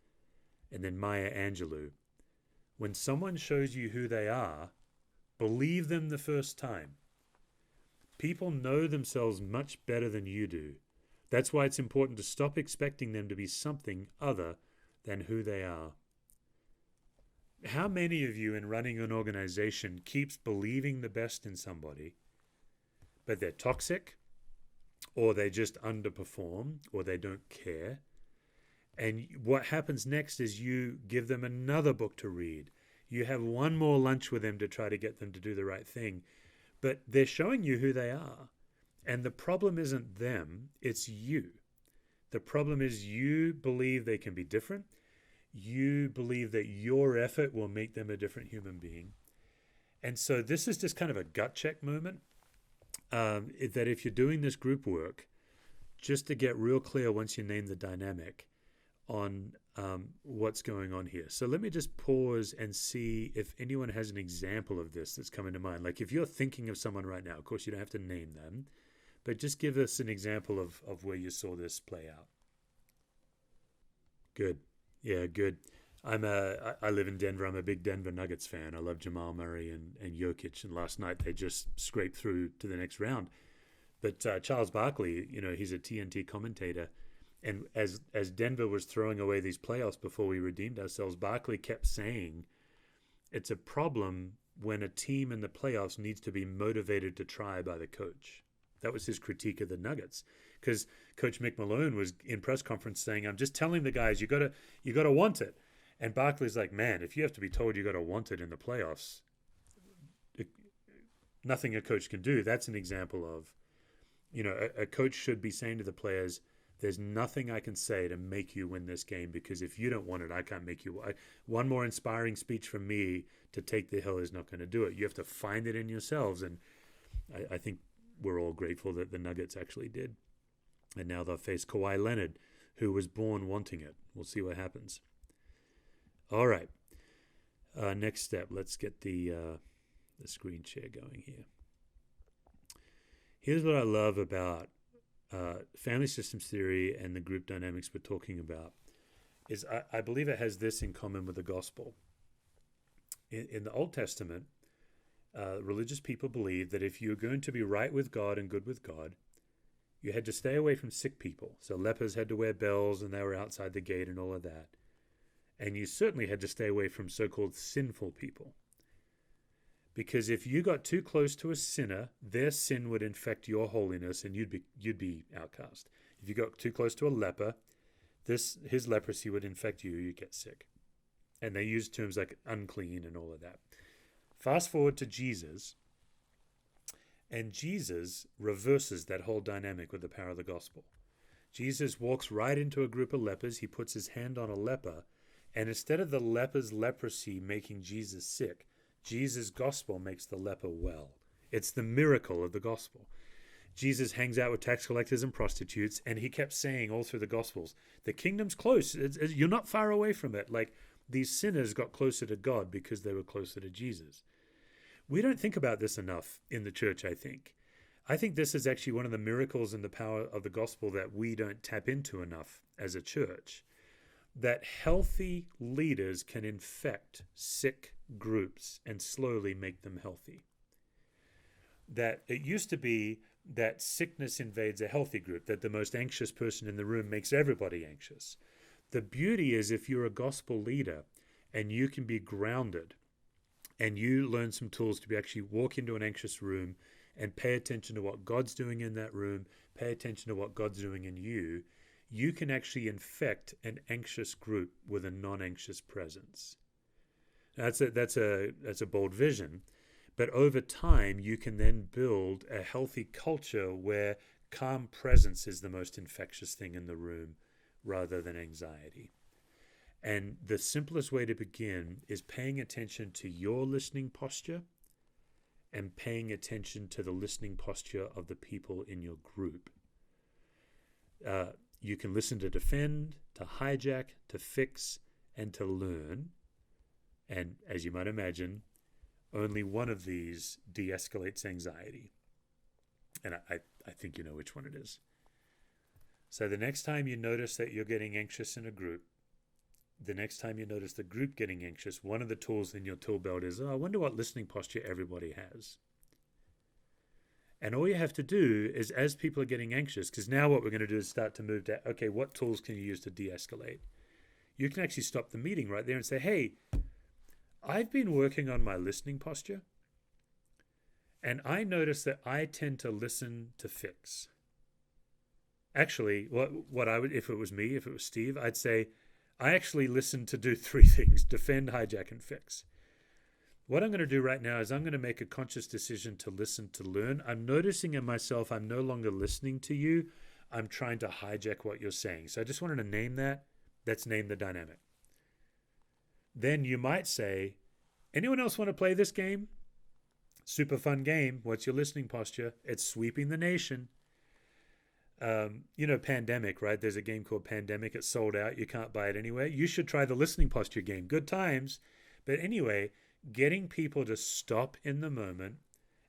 And then Maya Angelou, when someone shows you who they are, believe them the first time. People know themselves much better than you do. That's why it's important to stop expecting them to be something other than who they are. How many of you in running an organization keeps believing the best in somebody, but they're toxic, or they just underperform, or they don't care? And what happens next is you give them another book to read. You have one more lunch with them to try to get them to do the right thing. But they're showing you who they are. And the problem isn't them, it's you. The problem is you believe they can be different. You believe that your effort will make them a different human being. And so this is just kind of a gut check moment, that if you're doing this group work, just to get real clear once you name the dynamic on what's going on here. So let me just pause and see if anyone has an example of this that's coming to mind. Like if you're thinking of someone right now, of course you don't have to name them, but just give us an example of where you saw this play out. Good. Yeah, good. I live in Denver. I'm a big Denver Nuggets fan. I love Jamal Murray and Jokic. And last night they just scraped through to the next round. But Charles Barkley, he's a TNT commentator. And as Denver was throwing away these playoffs before we redeemed ourselves, Barkley kept saying it's a problem when a team in the playoffs needs to be motivated to try by the coach. That was his critique of the Nuggets, because Coach Mick Malone was in press conference saying, "I'm just telling the guys you gotta want it." And Barkley's like, "Man, if you have to be told you gotta want it in the playoffs, it, nothing a coach can do." That's an example of, a coach should be saying to the players, "There's nothing I can say to make you win this game, because if you don't want it, I can't make you. One more inspiring speech from me to take the hill is not going to do it. You have to find it in yourselves." And I think we're all grateful that the Nuggets actually did. And now they'll face Kawhi Leonard, who was born wanting it. We'll see what happens. All right. Next step. Let's get the screen share going here. Here's what I love about family systems theory and the group dynamics we're talking about. Is I believe it has this in common with the gospel. In the Old Testament, religious people believed that if you were going to be right with God and good with God, you had to stay away from sick people. So lepers had to wear bells and they were outside the gate and all of that. And you certainly had to stay away from so-called sinful people. Because if you got too close to a sinner, their sin would infect your holiness and you'd be outcast. If you got too close to a leper, his leprosy would infect you, you'd get sick. And they use terms like unclean and all of that. Fast forward to Jesus, and Jesus reverses that whole dynamic with the power of the gospel. Jesus walks right into a group of lepers. He puts his hand on a leper, and instead of the leper's leprosy making Jesus sick, Jesus' gospel makes the leper well. It's the miracle of the gospel. Jesus hangs out with tax collectors and prostitutes, and he kept saying all through the gospels, the kingdom's close. You're not far away from it. Like, these sinners got closer to God because they were closer to Jesus. We don't think about this enough in the church, I think. I think this is actually one of the miracles and the power of the gospel that we don't tap into enough as a church. That healthy leaders can infect sick groups and slowly make them healthy. That it used to be that sickness invades a healthy group, that the most anxious person in the room makes everybody anxious. The beauty is if you're a gospel leader and you can be grounded and you learn some tools to be actually walk into an anxious room and pay attention to what God's doing in that room, pay attention to what God's doing in you, you can actually infect an anxious group with a non-anxious presence. That's a bold vision, but over time you can then build a healthy culture where calm presence is the most infectious thing in the room rather than anxiety. And the simplest way to begin is paying attention to your listening posture and paying attention to the listening posture of the people in your group. You can listen to defend, to hijack, to fix, and to learn. And as you might imagine, only one of these de-escalates anxiety. And I think you know which one it is. So the next time you notice that you're getting anxious in a group, the next time you notice the group getting anxious, one of the tools in your tool belt is, I wonder what listening posture everybody has. And all you have to do is, as people are getting anxious, because now what we're going to do is start to move to, okay, what tools can you use to de-escalate? You can actually stop the meeting right there and say, hey, I've been working on my listening posture, and I notice that I tend to listen to fix. Actually, what I would, if it was me, if it was Steve, I'd say, I actually listen to do three things: defend, hijack, and fix. What I'm going to do right now is I'm going to make a conscious decision to listen, to learn. I'm noticing in myself I'm no longer listening to you. I'm trying to hijack what you're saying. So I just wanted to name that. Let's name the dynamic. Then you might say, anyone else want to play this game? Super fun game. What's your listening posture? It's sweeping the nation. Pandemic, right? There's a game called Pandemic. It's sold out. You can't buy it anywhere. You should try the listening posture game. Good times. But anyway, getting people to stop in the moment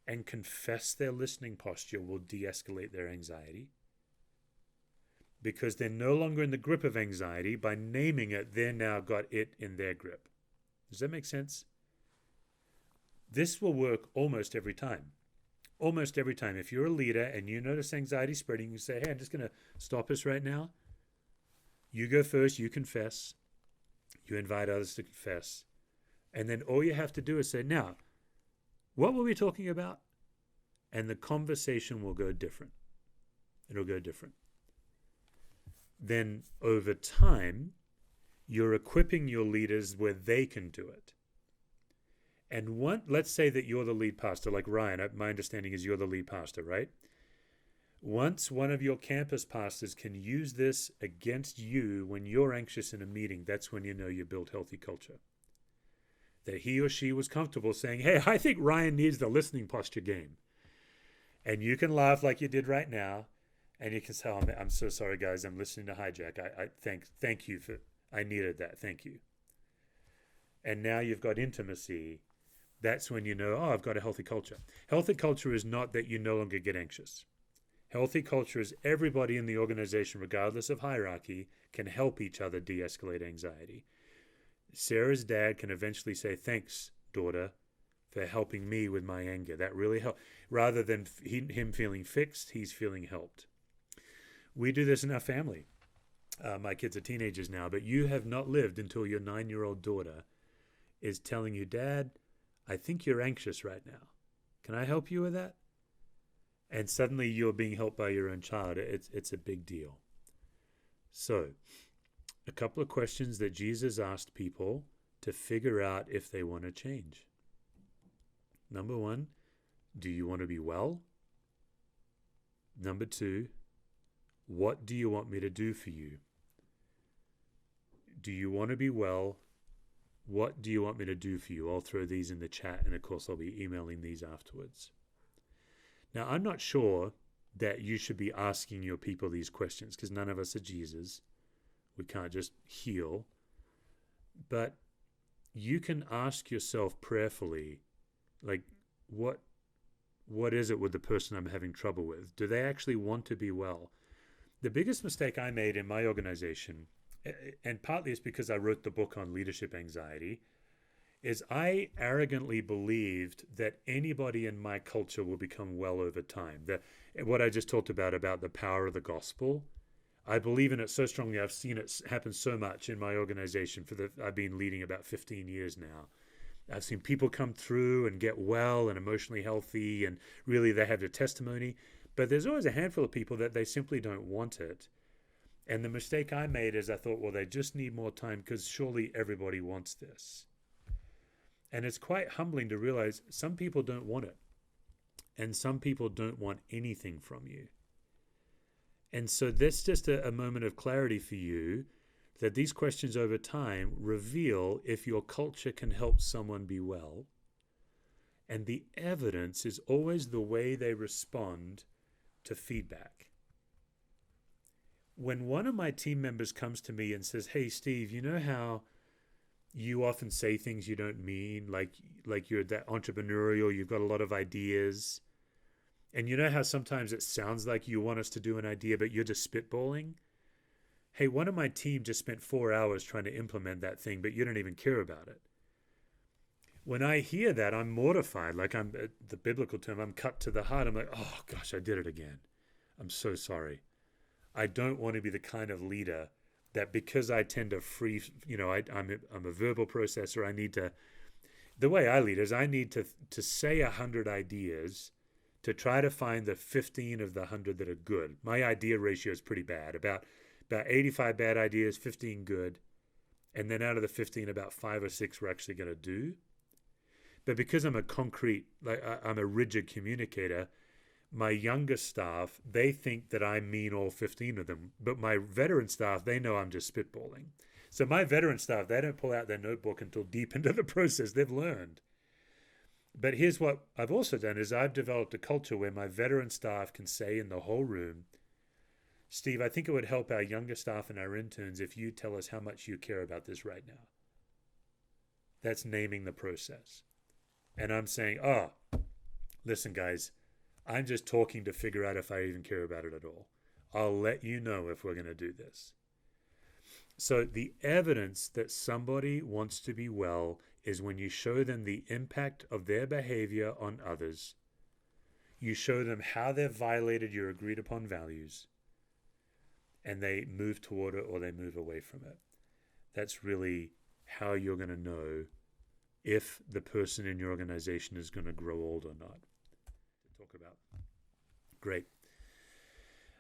and confess their listening posture will de-escalate their anxiety. because they're no longer in the grip of anxiety. By naming it, they're now got it in their grip. Does that make sense? This will work almost every time. Almost every time. If you're a leader and you notice anxiety spreading, you say, hey, I'm just going to stop us right now. You go first, you confess. You invite others to confess. And then all you have to do is say, now, what were we talking about? And the conversation will go different. It'll go different. Then over time, you're equipping your leaders where they can do it. And let's say that you're the lead pastor, like Ryan. My understanding is you're the lead pastor, right? Once one of your campus pastors can use this against you when you're anxious in a meeting, that's when you know you built healthy culture. That he or she was comfortable saying, hey, I think Ryan needs the listening posture game. And you can laugh like you did right now. And you can say, oh, I'm so sorry, guys. I'm listening to Hijack. I thank you for, I needed that. Thank you. And now you've got intimacy. That's when you know, oh, I've got a healthy culture. Healthy culture is not that you no longer get anxious. Healthy culture is everybody in the organization, regardless of hierarchy, can help each other de-escalate anxiety. Sarah's dad can eventually say, thanks, daughter, for helping me with my anger. That really helped. Rather than him feeling fixed, he's feeling helped. We do this in our family. My kids are teenagers now, but you have not lived until your 9-year-old daughter is telling you, Dad, I think you're anxious right now. Can I help you with that? And suddenly you're being helped by your own child. It's a big deal. So, a couple of questions that Jesus asked people to figure out if they want to change. Number 1, do you want to be well? Number 2, what do you want me to do for you? Do you want to be well? What do you want me to do for you? I'll throw these in the chat, and of course I'll be emailing these afterwards. Now, I'm not sure that you should be asking your people these questions because none of us are Jesus. We can't just heal. But you can ask yourself prayerfully, like, what is it with the person I'm having trouble with? Do they actually want to be well? The biggest mistake I made in my organization, and partly it's because I wrote the book on leadership anxiety, is I arrogantly believed that anybody in my culture will become well over time. What I just talked about the power of the gospel, I believe in it so strongly. I've seen it happen so much in my organization. I've been leading about 15 years now. I've seen people come through and get well and emotionally healthy, and really they have their testimony. But there's always a handful of people that they simply don't want it. And the mistake I made is I thought, well, they just need more time because surely everybody wants this. And it's quite humbling to realize some people don't want it. And some people don't want anything from you. And so that's just a moment of clarity for you that these questions over time reveal if your culture can help someone be well. And the evidence is always the way they respond to feedback. When one of my team members comes to me and says, hey, Steve, you know how you often say things you don't mean, like you're that entrepreneurial, you've got a lot of ideas, and you know how sometimes it sounds like you want us to do an idea, but you're just spitballing? Hey, one of my team just spent 4 hours trying to implement that thing, but you don't even care about it. When I hear that, I'm mortified, like I'm, the biblical term, I'm cut to the heart. I'm like, oh gosh, I did it again. I'm so sorry. I don't want to be the kind of leader that because I tend to I'm a verbal processor. I need to, the way I lead is I need to say 100 ideas to try to find the 15 of the 100 that are good. My idea ratio is pretty bad. About 85 bad ideas, 15 good. And then out of the 15, about 5 or 6 we're actually going to do. But because I'm I'm a rigid communicator, my younger staff, they think that I mean all 15 of them. But my veteran staff, they know I'm just spitballing. So my veteran staff, they don't pull out their notebook until deep into the process. They've learned. But here's what I've also done is I've developed a culture where my veteran staff can say in the whole room, Steve, I think it would help our younger staff and our interns if you tell us how much you care about this right now. That's naming the process. And I'm saying, listen, guys, I'm just talking to figure out if I even care about it at all. I'll let you know if we're going to do this. So the evidence that somebody wants to be well is when you show them the impact of their behavior on others. You show them how they've violated your agreed upon values, and they move toward it or they move away from it. That's really how you're going to know if the person in your organization is going to grow old or not. To talk about. Great.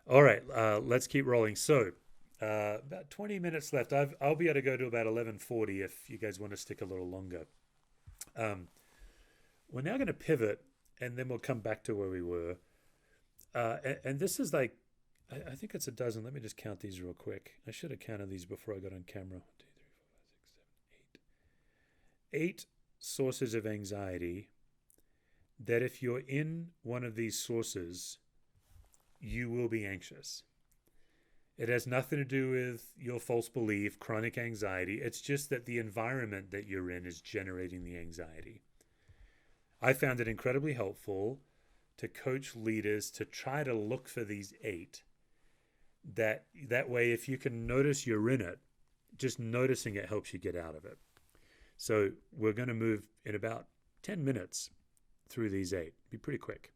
All right, let's keep rolling. So, about 20 minutes left. I'll be able to go to about 11:40 if you guys want to stick a little longer. We're now going to pivot, and then we'll come back to where we were. And this is like, I think it's a dozen. Let me just count these real quick. I should have counted these before I got on camera. 1, 2, 3, 4, 5, 6, 7, 8. 8 sources of anxiety that if you're in one of these sources, you will be anxious. It has nothing to do with your false belief, chronic anxiety. It's just that the environment that you're in is generating the anxiety. I found it incredibly helpful to coach leaders to try to look for these 8. That way, if you can notice you're in it, just noticing it helps you get out of it. So we're going to move in about 10 minutes through these 8. Be pretty quick.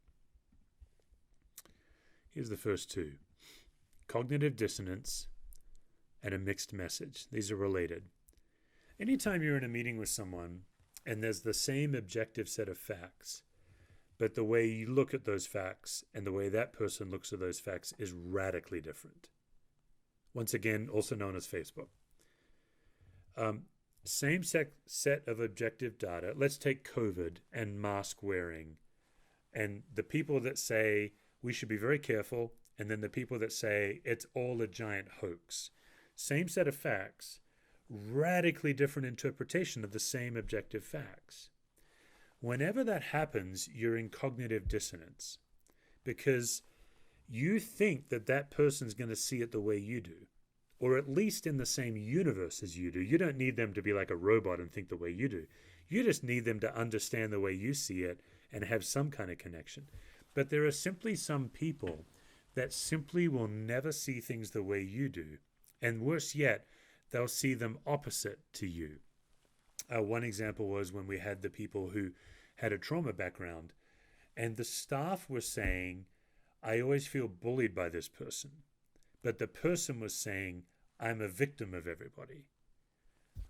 Here's the first 2. Cognitive dissonance and a mixed message. These are related. Anytime you're in a meeting with someone and there's the same objective set of facts, but the way you look at those facts and the way that person looks at those facts is radically different. Once again, also known as Facebook. Same set of objective data. Let's take COVID and mask wearing. And the people that say we should be very careful, and then the people that say it's all a giant hoax. Same set of facts, radically different interpretation of the same objective facts. Whenever that happens, you're in cognitive dissonance because you think that that person's going to see it the way you do, or at least in the same universe as you do. You don't need them to be like a robot and think the way you do. You just need them to understand the way you see it and have some kind of connection. But there are simply some people that simply will never see things the way you do. And worse yet, they'll see them opposite to you. One example was when we had the people who had a trauma background, and the staff were saying, I always feel bullied by this person. But the person was saying, I'm a victim of everybody.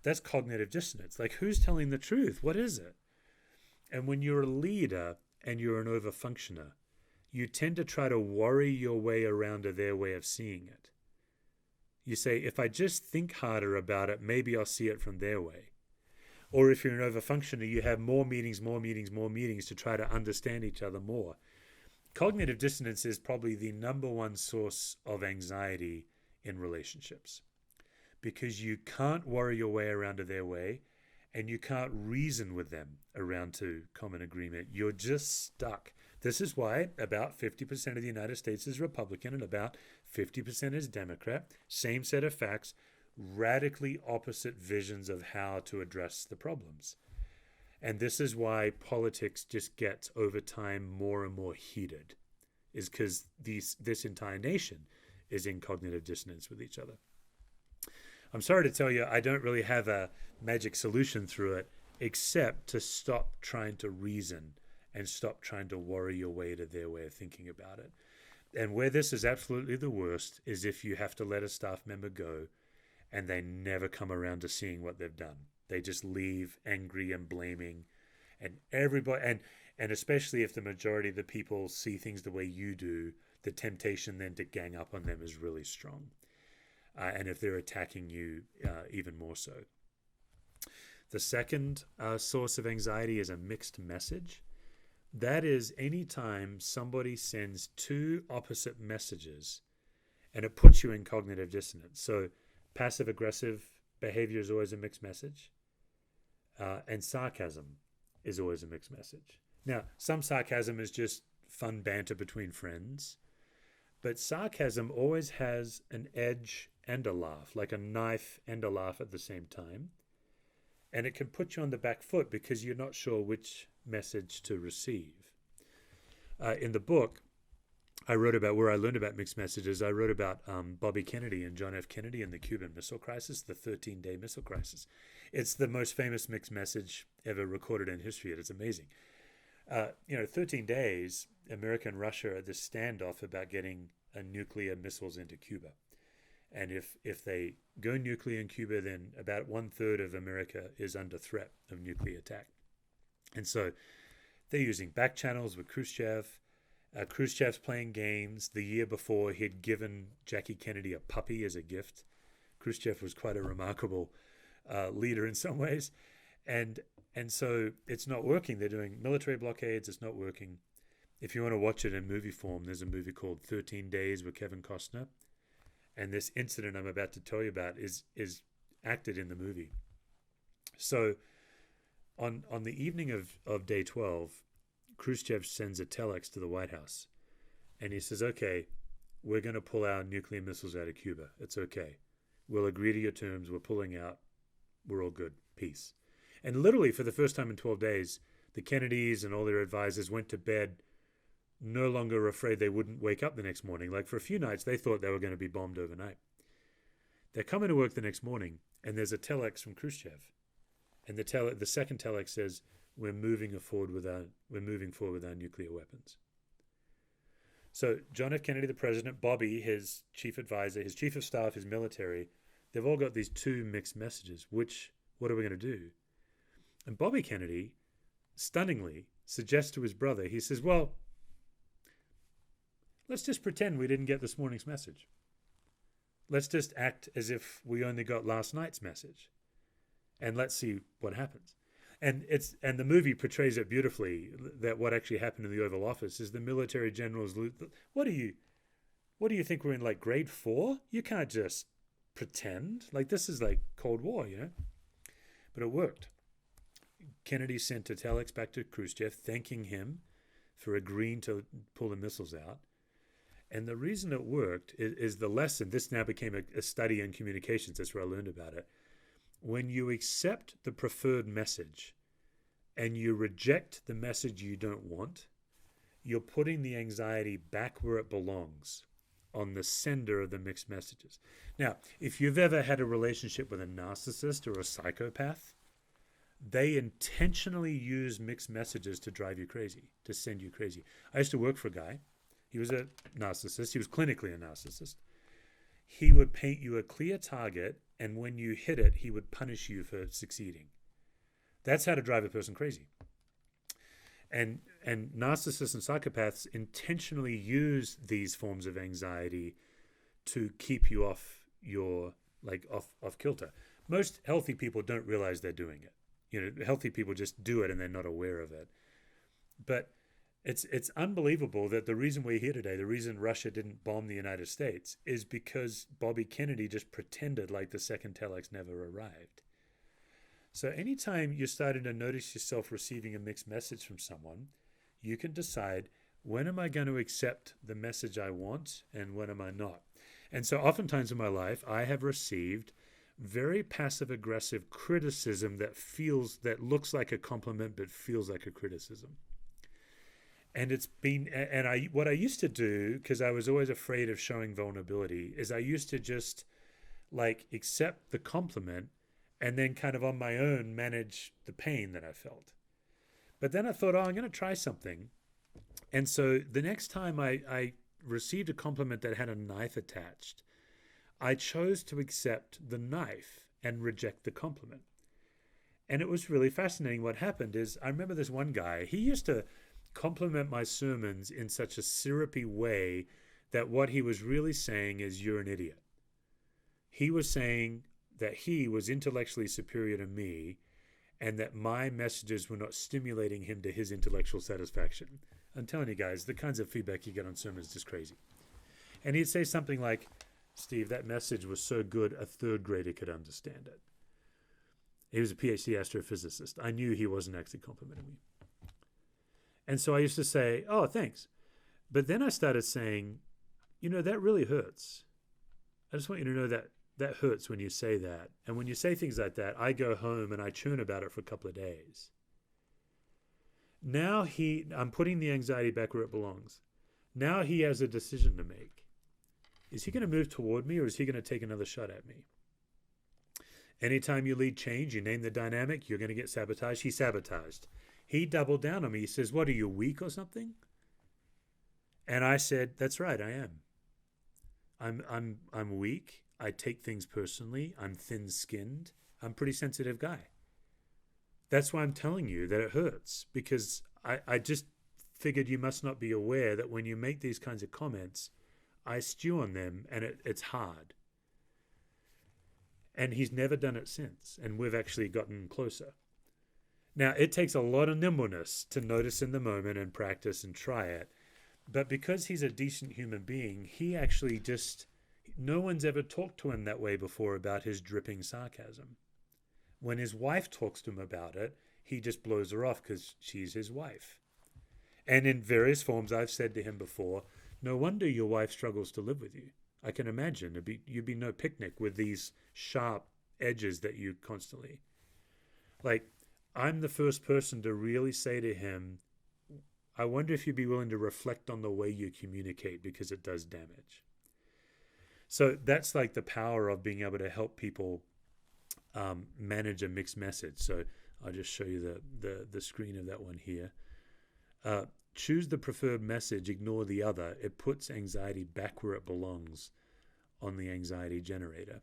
That's cognitive dissonance. Like, who's telling the truth? What is it? And when you're a leader and you're an overfunctioner, you tend to try to worry your way around to their way of seeing it. You say, if I just think harder about it, maybe I'll see it from their way. Or if you're an overfunctioner, you have more meetings to try to understand each other more. Cognitive dissonance is probably the number one source of anxiety in relationships because you can't worry your way around to their way and you can't reason with them around to common agreement. You're just stuck. This is why about 50% of the United States is Republican and about 50% is Democrat. Same set of facts, radically opposite visions of how to address the problems. And this is why politics just gets over time more and more heated, is because this entire nation is in cognitive dissonance with each other. I'm sorry to tell you, I don't really have a magic solution through it, except to stop trying to reason and stop trying to worry your way to their way of thinking about it. And where this is absolutely the worst is if you have to let a staff member go and they never come around to seeing what they've done. They just leave angry and blaming, and everybody, and especially if the majority of the people see things the way you do, the temptation then to gang up on them is really strong. And if they're attacking you, even more so. The second source of anxiety is a mixed message. That is anytime somebody sends 2 opposite messages and it puts you in cognitive dissonance. So passive-aggressive behavior is always a mixed message. And sarcasm is always a mixed message. Now, some sarcasm is just fun banter between friends, but sarcasm always has an edge and a laugh, like a knife and a laugh at the same time. And it can put you on the back foot because you're not sure which message to receive. In the book, I wrote about where I learned about mixed messages. I wrote about Bobby Kennedy and John F. Kennedy and the Cuban Missile Crisis, the 13-day missile crisis. It's the most famous mixed message ever recorded in history. It is amazing. 13 days, America and Russia are this standoff about getting nuclear missiles into Cuba. And if they go nuclear in Cuba, then about 1/3 of America is under threat of nuclear attack. And so they're using back channels with Khrushchev. Khrushchev's playing games. The year before, he'd given Jackie Kennedy a puppy as a gift. Khrushchev was quite a remarkable leader in some ways. And so it's not working. They're doing military blockades. It's not working. If you want to watch it in movie form, there's a movie called 13 Days with Kevin Costner. And this incident I'm about to tell you about is acted in the movie. So on the evening of day 12, Khrushchev sends a telex to the White House. And he says, okay, we're going to pull our nuclear missiles out of Cuba. It's okay. We'll agree to your terms. We're pulling out. We're all good. Peace. And literally for the first time in 12 days, the Kennedys and all their advisors went to bed no longer afraid they wouldn't wake up the next morning. Like for a few nights, they thought they were going to be bombed overnight. They're coming to work the next morning, and there's a telex from Khrushchev. And the second telex says, we're moving forward with our nuclear weapons. So John F. Kennedy, the president, Bobby, his chief advisor, his chief of staff, his military, they've all got these two mixed messages. What are we going to do? And Bobby Kennedy, stunningly, suggests to his brother, he says, well, let's just pretend we didn't get this morning's message. Let's just act as if we only got last night's message. And let's see what happens. And the movie portrays it beautifully, that what actually happened in the Oval Office is the military generals, what do you think we're in, like grade 4? You can't just pretend. Like this is like Cold War, But it worked. Kennedy sent a telex back to Khrushchev thanking him for agreeing to pull the missiles out. And the reason it worked is the lesson. This now became a study in communications. That's where I learned about it. When you accept the preferred message and you reject the message you don't want, you're putting the anxiety back where it belongs, on the sender of the mixed messages. Now, if you've ever had a relationship with a narcissist or a psychopath, they intentionally use mixed messages to drive you crazy, to send you crazy. I used to work for a guy. He was a narcissist. He was clinically a narcissist. He would paint you a clear target, and when you hit it, he would punish you for succeeding. That's how to drive a person crazy. And narcissists and psychopaths intentionally use these forms of anxiety to keep you off kilter. Most healthy people don't realize they're doing it. Healthy people just do it and they're not aware of it. But it's unbelievable that the reason we're here today, the reason Russia didn't bomb the United States, is because Bobby Kennedy just pretended like the second telex never arrived. So anytime you're starting to notice yourself receiving a mixed message from someone, you can decide, when am I going to accept the message I want and when am I not? And so oftentimes in my life, I have received very passive-aggressive criticism that looks like a compliment but feels like a criticism. And what I used to do, because I was always afraid of showing vulnerability, is I used to just accept the compliment and then kind of on my own manage the pain that I felt. But then I thought, I'm going to try something. And so the next time I received a compliment that had a knife attached, I chose to accept the knife and reject the compliment. And it was really fascinating. What happened is, I remember this one guy, he used to compliment my sermons in such a syrupy way that what he was really saying is, you're an idiot. He was saying that he was intellectually superior to me and that my messages were not stimulating him to his intellectual satisfaction. I'm telling you guys, the kinds of feedback you get on sermons is just crazy. And he'd say something like, Steve, that message was so good a third grader could understand it. He was a PhD astrophysicist. I knew he wasn't actually complimenting me. And so I used to say, oh, thanks. But then I started saying, that really hurts. I just want you to know that hurts when you say that. And when you say things like that, I go home and I churn about it for a couple of days. Now I'm putting the anxiety back where it belongs. Now he has a decision to make. Is he going to move toward me, or is he going to take another shot at me? Anytime you lead change, you name the dynamic, you're going to get sabotaged. He sabotaged. He doubled down on me. He says, "What, are you weak or something?" And I said, "That's right, I am. I'm weak. I take things personally. I'm thin-skinned. I'm a pretty sensitive guy. That's why I'm telling you that it hurts, because I just figured you must not be aware that when you make these kinds of comments, I stew on them, and it's hard." And he's never done it since, and we've actually gotten closer. Now, it takes a lot of nimbleness to notice in the moment and practice and try it. But because he's a decent human being, he actually just, no one's ever talked to him that way before about his dripping sarcasm. When his wife talks to him about it, he just blows her off because she's his wife. And in various forms, I've said to him before, no wonder your wife struggles to live with you. I can imagine you'd be no picnic with these sharp edges that you constantly. Like, I'm the first person to really say to him, I wonder if you'd be willing to reflect on the way you communicate, because it does damage. So that's like the power of being able to help people manage a mixed message. So I'll just show you the screen of that one here. Choose the preferred message, ignore the other. It puts anxiety back where it belongs on the anxiety generator.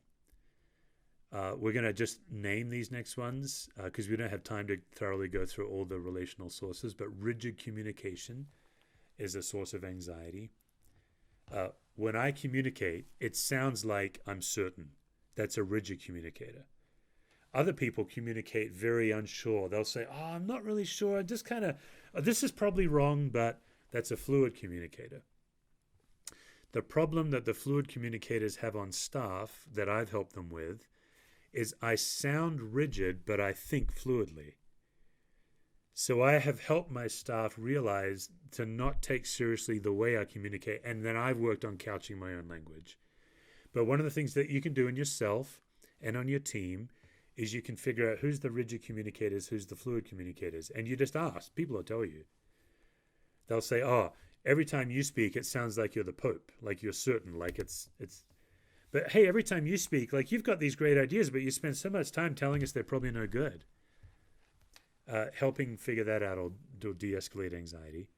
We're going to just name these next ones because we don't have time to thoroughly go through all the relational sources, but rigid communication is a source of anxiety. When I communicate, it sounds like I'm certain. That's a rigid communicator. Other people communicate very unsure. They'll say, "Oh, I'm not really sure. I just kind of, this is probably wrong," but that's a fluid communicator. The problem that the fluid communicators have on staff that I've helped them with is I sound rigid, but I think fluidly. So I have helped my staff realize to not take seriously the way I communicate, and then I've worked on couching my own language. But one of the things that you can do in yourself and on your team is you can figure out who's the rigid communicators, who's the fluid communicators, and you just ask. People will tell you. They'll say, "Oh, every time you speak, it sounds like you're the Pope, like you're certain, like it's." But hey, every time you speak, like you've got these great ideas, but you spend so much time telling us they're probably no good. Helping figure that out will de-escalate anxiety.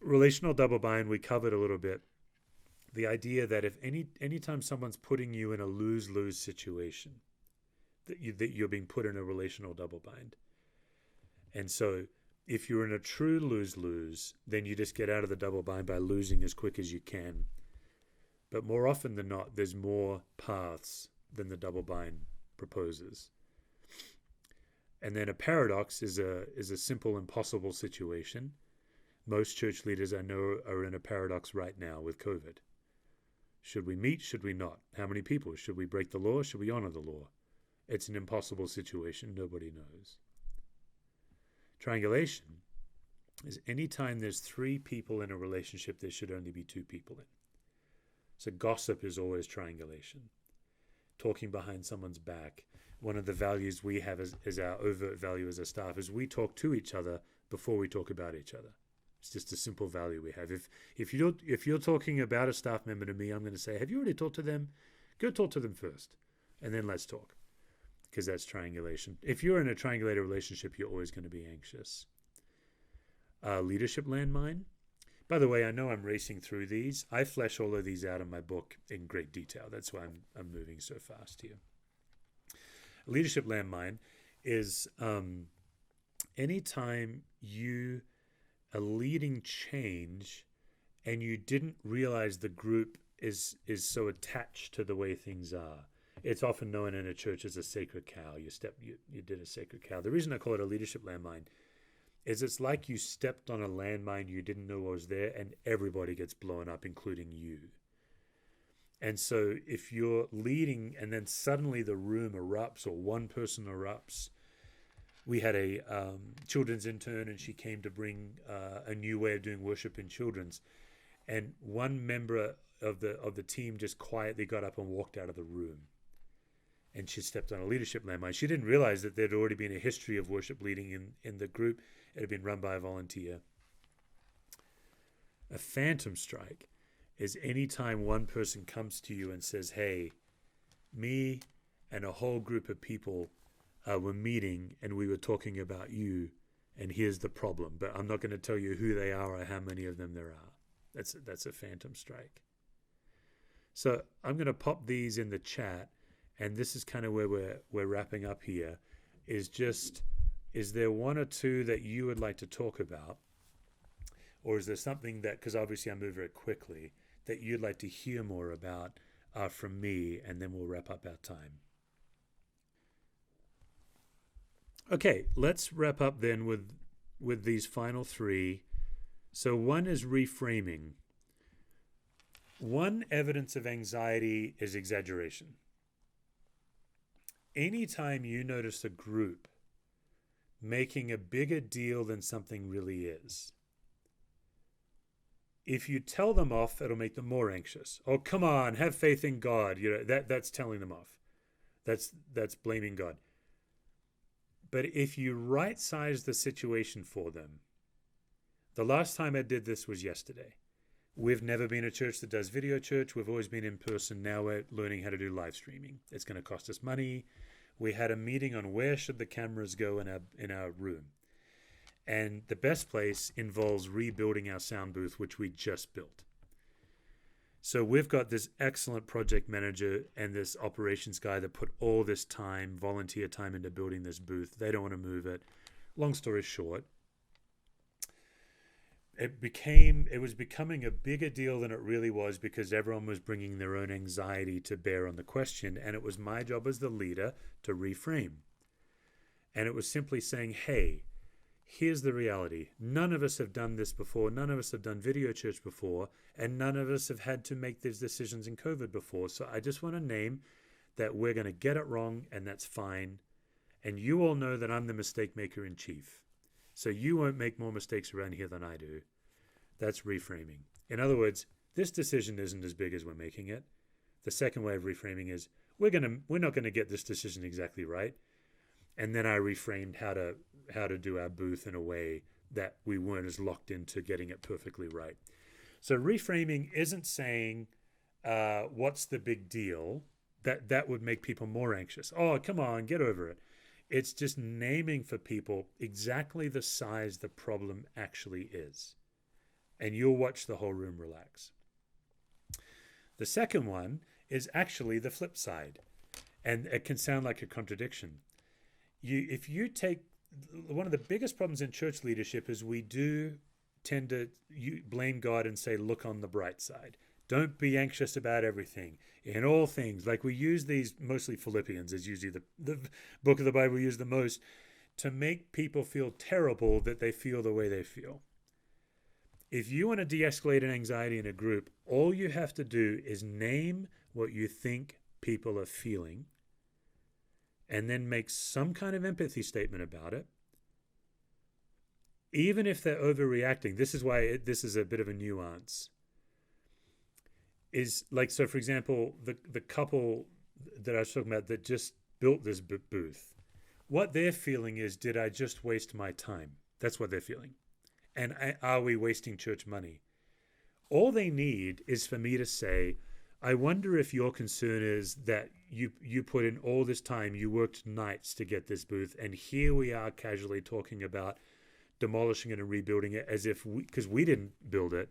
Relational double bind, we covered a little bit. The idea that if anytime someone's putting you in a lose-lose situation, that you're being put in a relational double bind. And so if you're in a true lose-lose, then you just get out of the double bind by losing as quick as you can. But more often than not, there's more paths than the double bind proposes. And then a paradox is a simple, impossible situation. Most church leaders I know are in a paradox right now with COVID. Should we meet? Should we not? How many people? Should we break the law? Should we honor the law? It's an impossible situation. Nobody knows. Triangulation is anytime there's 3 people in a relationship, there should only be 2 people in. So gossip is always triangulation. Talking behind someone's back. One of the values we have is our overt value as a staff is we talk to each other before we talk about each other. It's just a simple value we have. If you're talking about a staff member to me, I'm going to say, "Have you already talked to them? Go talk to them first, and then let's talk." Because that's triangulation. If you're in a triangulated relationship, you're always going to be anxious. Leadership landmine. By the way, I know I'm racing through these. I flesh all of these out in my book in great detail. That's why I'm moving so fast here. Leadership landmine is anytime you are leading change and you didn't realize the group is so attached to the way things are. It's often known in a church as a sacred cow. You did a sacred cow. The reason I call it a leadership landmine is it's like you stepped on a landmine you didn't know was there, and everybody gets blown up, including you. And so if you're leading and then suddenly the room erupts or one person erupts, we had a children's intern, and she came to bring a new way of doing worship in children's, and one member of the team just quietly got up and walked out of the room. And she stepped on a leadership landmine. She didn't realize that there'd already been a history of worship leading in the group. It had been run by a volunteer. A phantom strike is any time one person comes to you and says, hey, me and a whole group of people were meeting and we were talking about you, and here's the problem, but I'm not going to tell you who they are or how many of them there are. That's a phantom strike. So I'm going to pop these in the chat, and this is kind of where we're wrapping up here, is there one or two that you would like to talk about? Or is there something that, because obviously I move very quickly, that you'd like to hear more about from me, and then we'll wrap up our time. Okay, let's wrap up then with these final three. So one is reframing. One evidence of anxiety is exaggeration. Anytime you notice a group making a bigger deal than something really is, if you tell them off, it'll make them more anxious. Oh, come on, have faith in God. That's telling them off. That's blaming God. But if you right-size the situation for them, the last time I did this was yesterday. We've never been a church that does video church. We've always been in person. Now we're learning how to do live streaming. It's going to cost us money. We had a meeting on where should the cameras go in our room. And the best place involves rebuilding our sound booth, which we just built. So we've got this excellent project manager and this operations guy that put all this time, volunteer time, into building this booth. They don't want to move it. Long story short, it was becoming a bigger deal than it really was, because everyone was bringing their own anxiety to bear on the question, and it was my job as the leader to reframe. And it was simply saying, hey, here's the reality. None of us have done this before. None of us have done video church before. And none of us have had to make these decisions in COVID before. So I just want to name that we're going to get it wrong, and that's fine. And you all know that I'm the mistake maker in chief. So you won't make more mistakes around here than I do. That's reframing. In other words, this decision isn't as big as we're making it. The second way of reframing is we're not going to get this decision exactly right. And then I reframed how to do our booth in a way that we weren't as locked into getting it perfectly right. So reframing isn't saying what's the big deal. That would make people more anxious. Oh, come on, get over it. It's just naming for people exactly the size the problem actually is. And you'll watch the whole room relax. The second one is actually the flip side. And it can sound like a contradiction. If you take one of the biggest problems in church leadership is we do tend to blame God and say, look on the bright side. Don't be anxious about everything. In all things, like we use these, mostly Philippians is usually the book of the Bible we use the most, to make people feel terrible that they feel the way they feel. If you want to de-escalate an anxiety in a group, all you have to do is name what you think people are feeling, and then make some kind of empathy statement about it. Even if they're overreacting, this is why this is a bit of a nuance. Is like, so for example, the couple that I was talking about that just built this booth, what they're feeling is, did I just waste my time? That's what they're feeling. And are we wasting church money? All they need is for me to say, I wonder if your concern is that you put in all this time, you worked nights to get this booth, and here we are casually talking about demolishing it and rebuilding it as if because we didn't build it.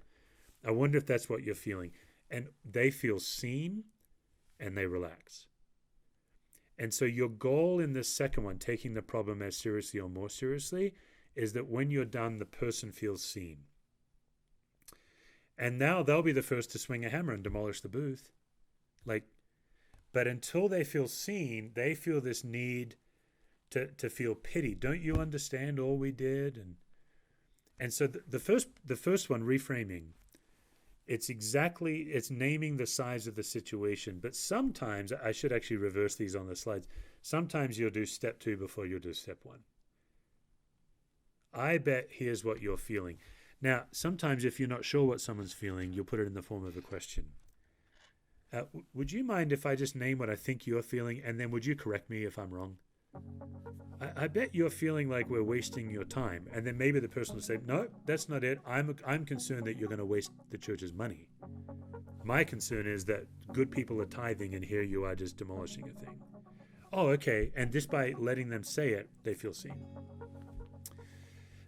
I wonder if that's what you're feeling. And they feel seen and they relax. And so your goal in this second one, taking the problem as seriously or more seriously, is that when you're done, the person feels seen. And now they'll be the first to swing a hammer and demolish the booth. But until they feel seen, they feel this need to feel pity. Don't you understand all we did? And so the first one, reframing, it's naming the size of the situation. But sometimes, I should actually reverse these on the slides. Sometimes you'll do step 2 before you'll do step 1. I bet here's what you're feeling. Now, sometimes if you're not sure what someone's feeling, you'll put it in the form of a question. Would you mind if I just name what I think you're feeling, and then would you correct me if I'm wrong? I bet you're feeling like we're wasting your time. And then maybe the person will say, no, that's not it. I'm concerned that you're going to waste the church's money. My concern is that good people are tithing and here you are just demolishing a thing. Oh, okay. And just by letting them say it, they feel seen.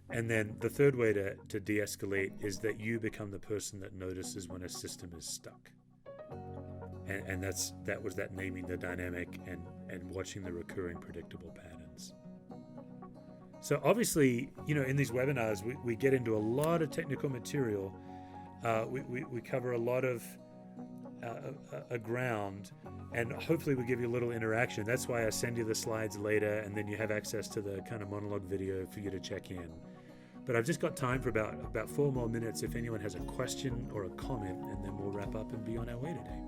And then the third way to de-escalate is that you become the person that notices when a system is stuck. And that was that naming the dynamic and watching the recurring predictable patterns. So obviously, in these webinars, we get into a lot of technical material. We cover a lot of ground, and hopefully we give you a little interaction. That's why I send you the slides later, and then you have access to the kind of monologue video for you to check in. But I've just got time for about 4 more minutes if anyone has a question or a comment, and then we'll wrap up and be on our way today.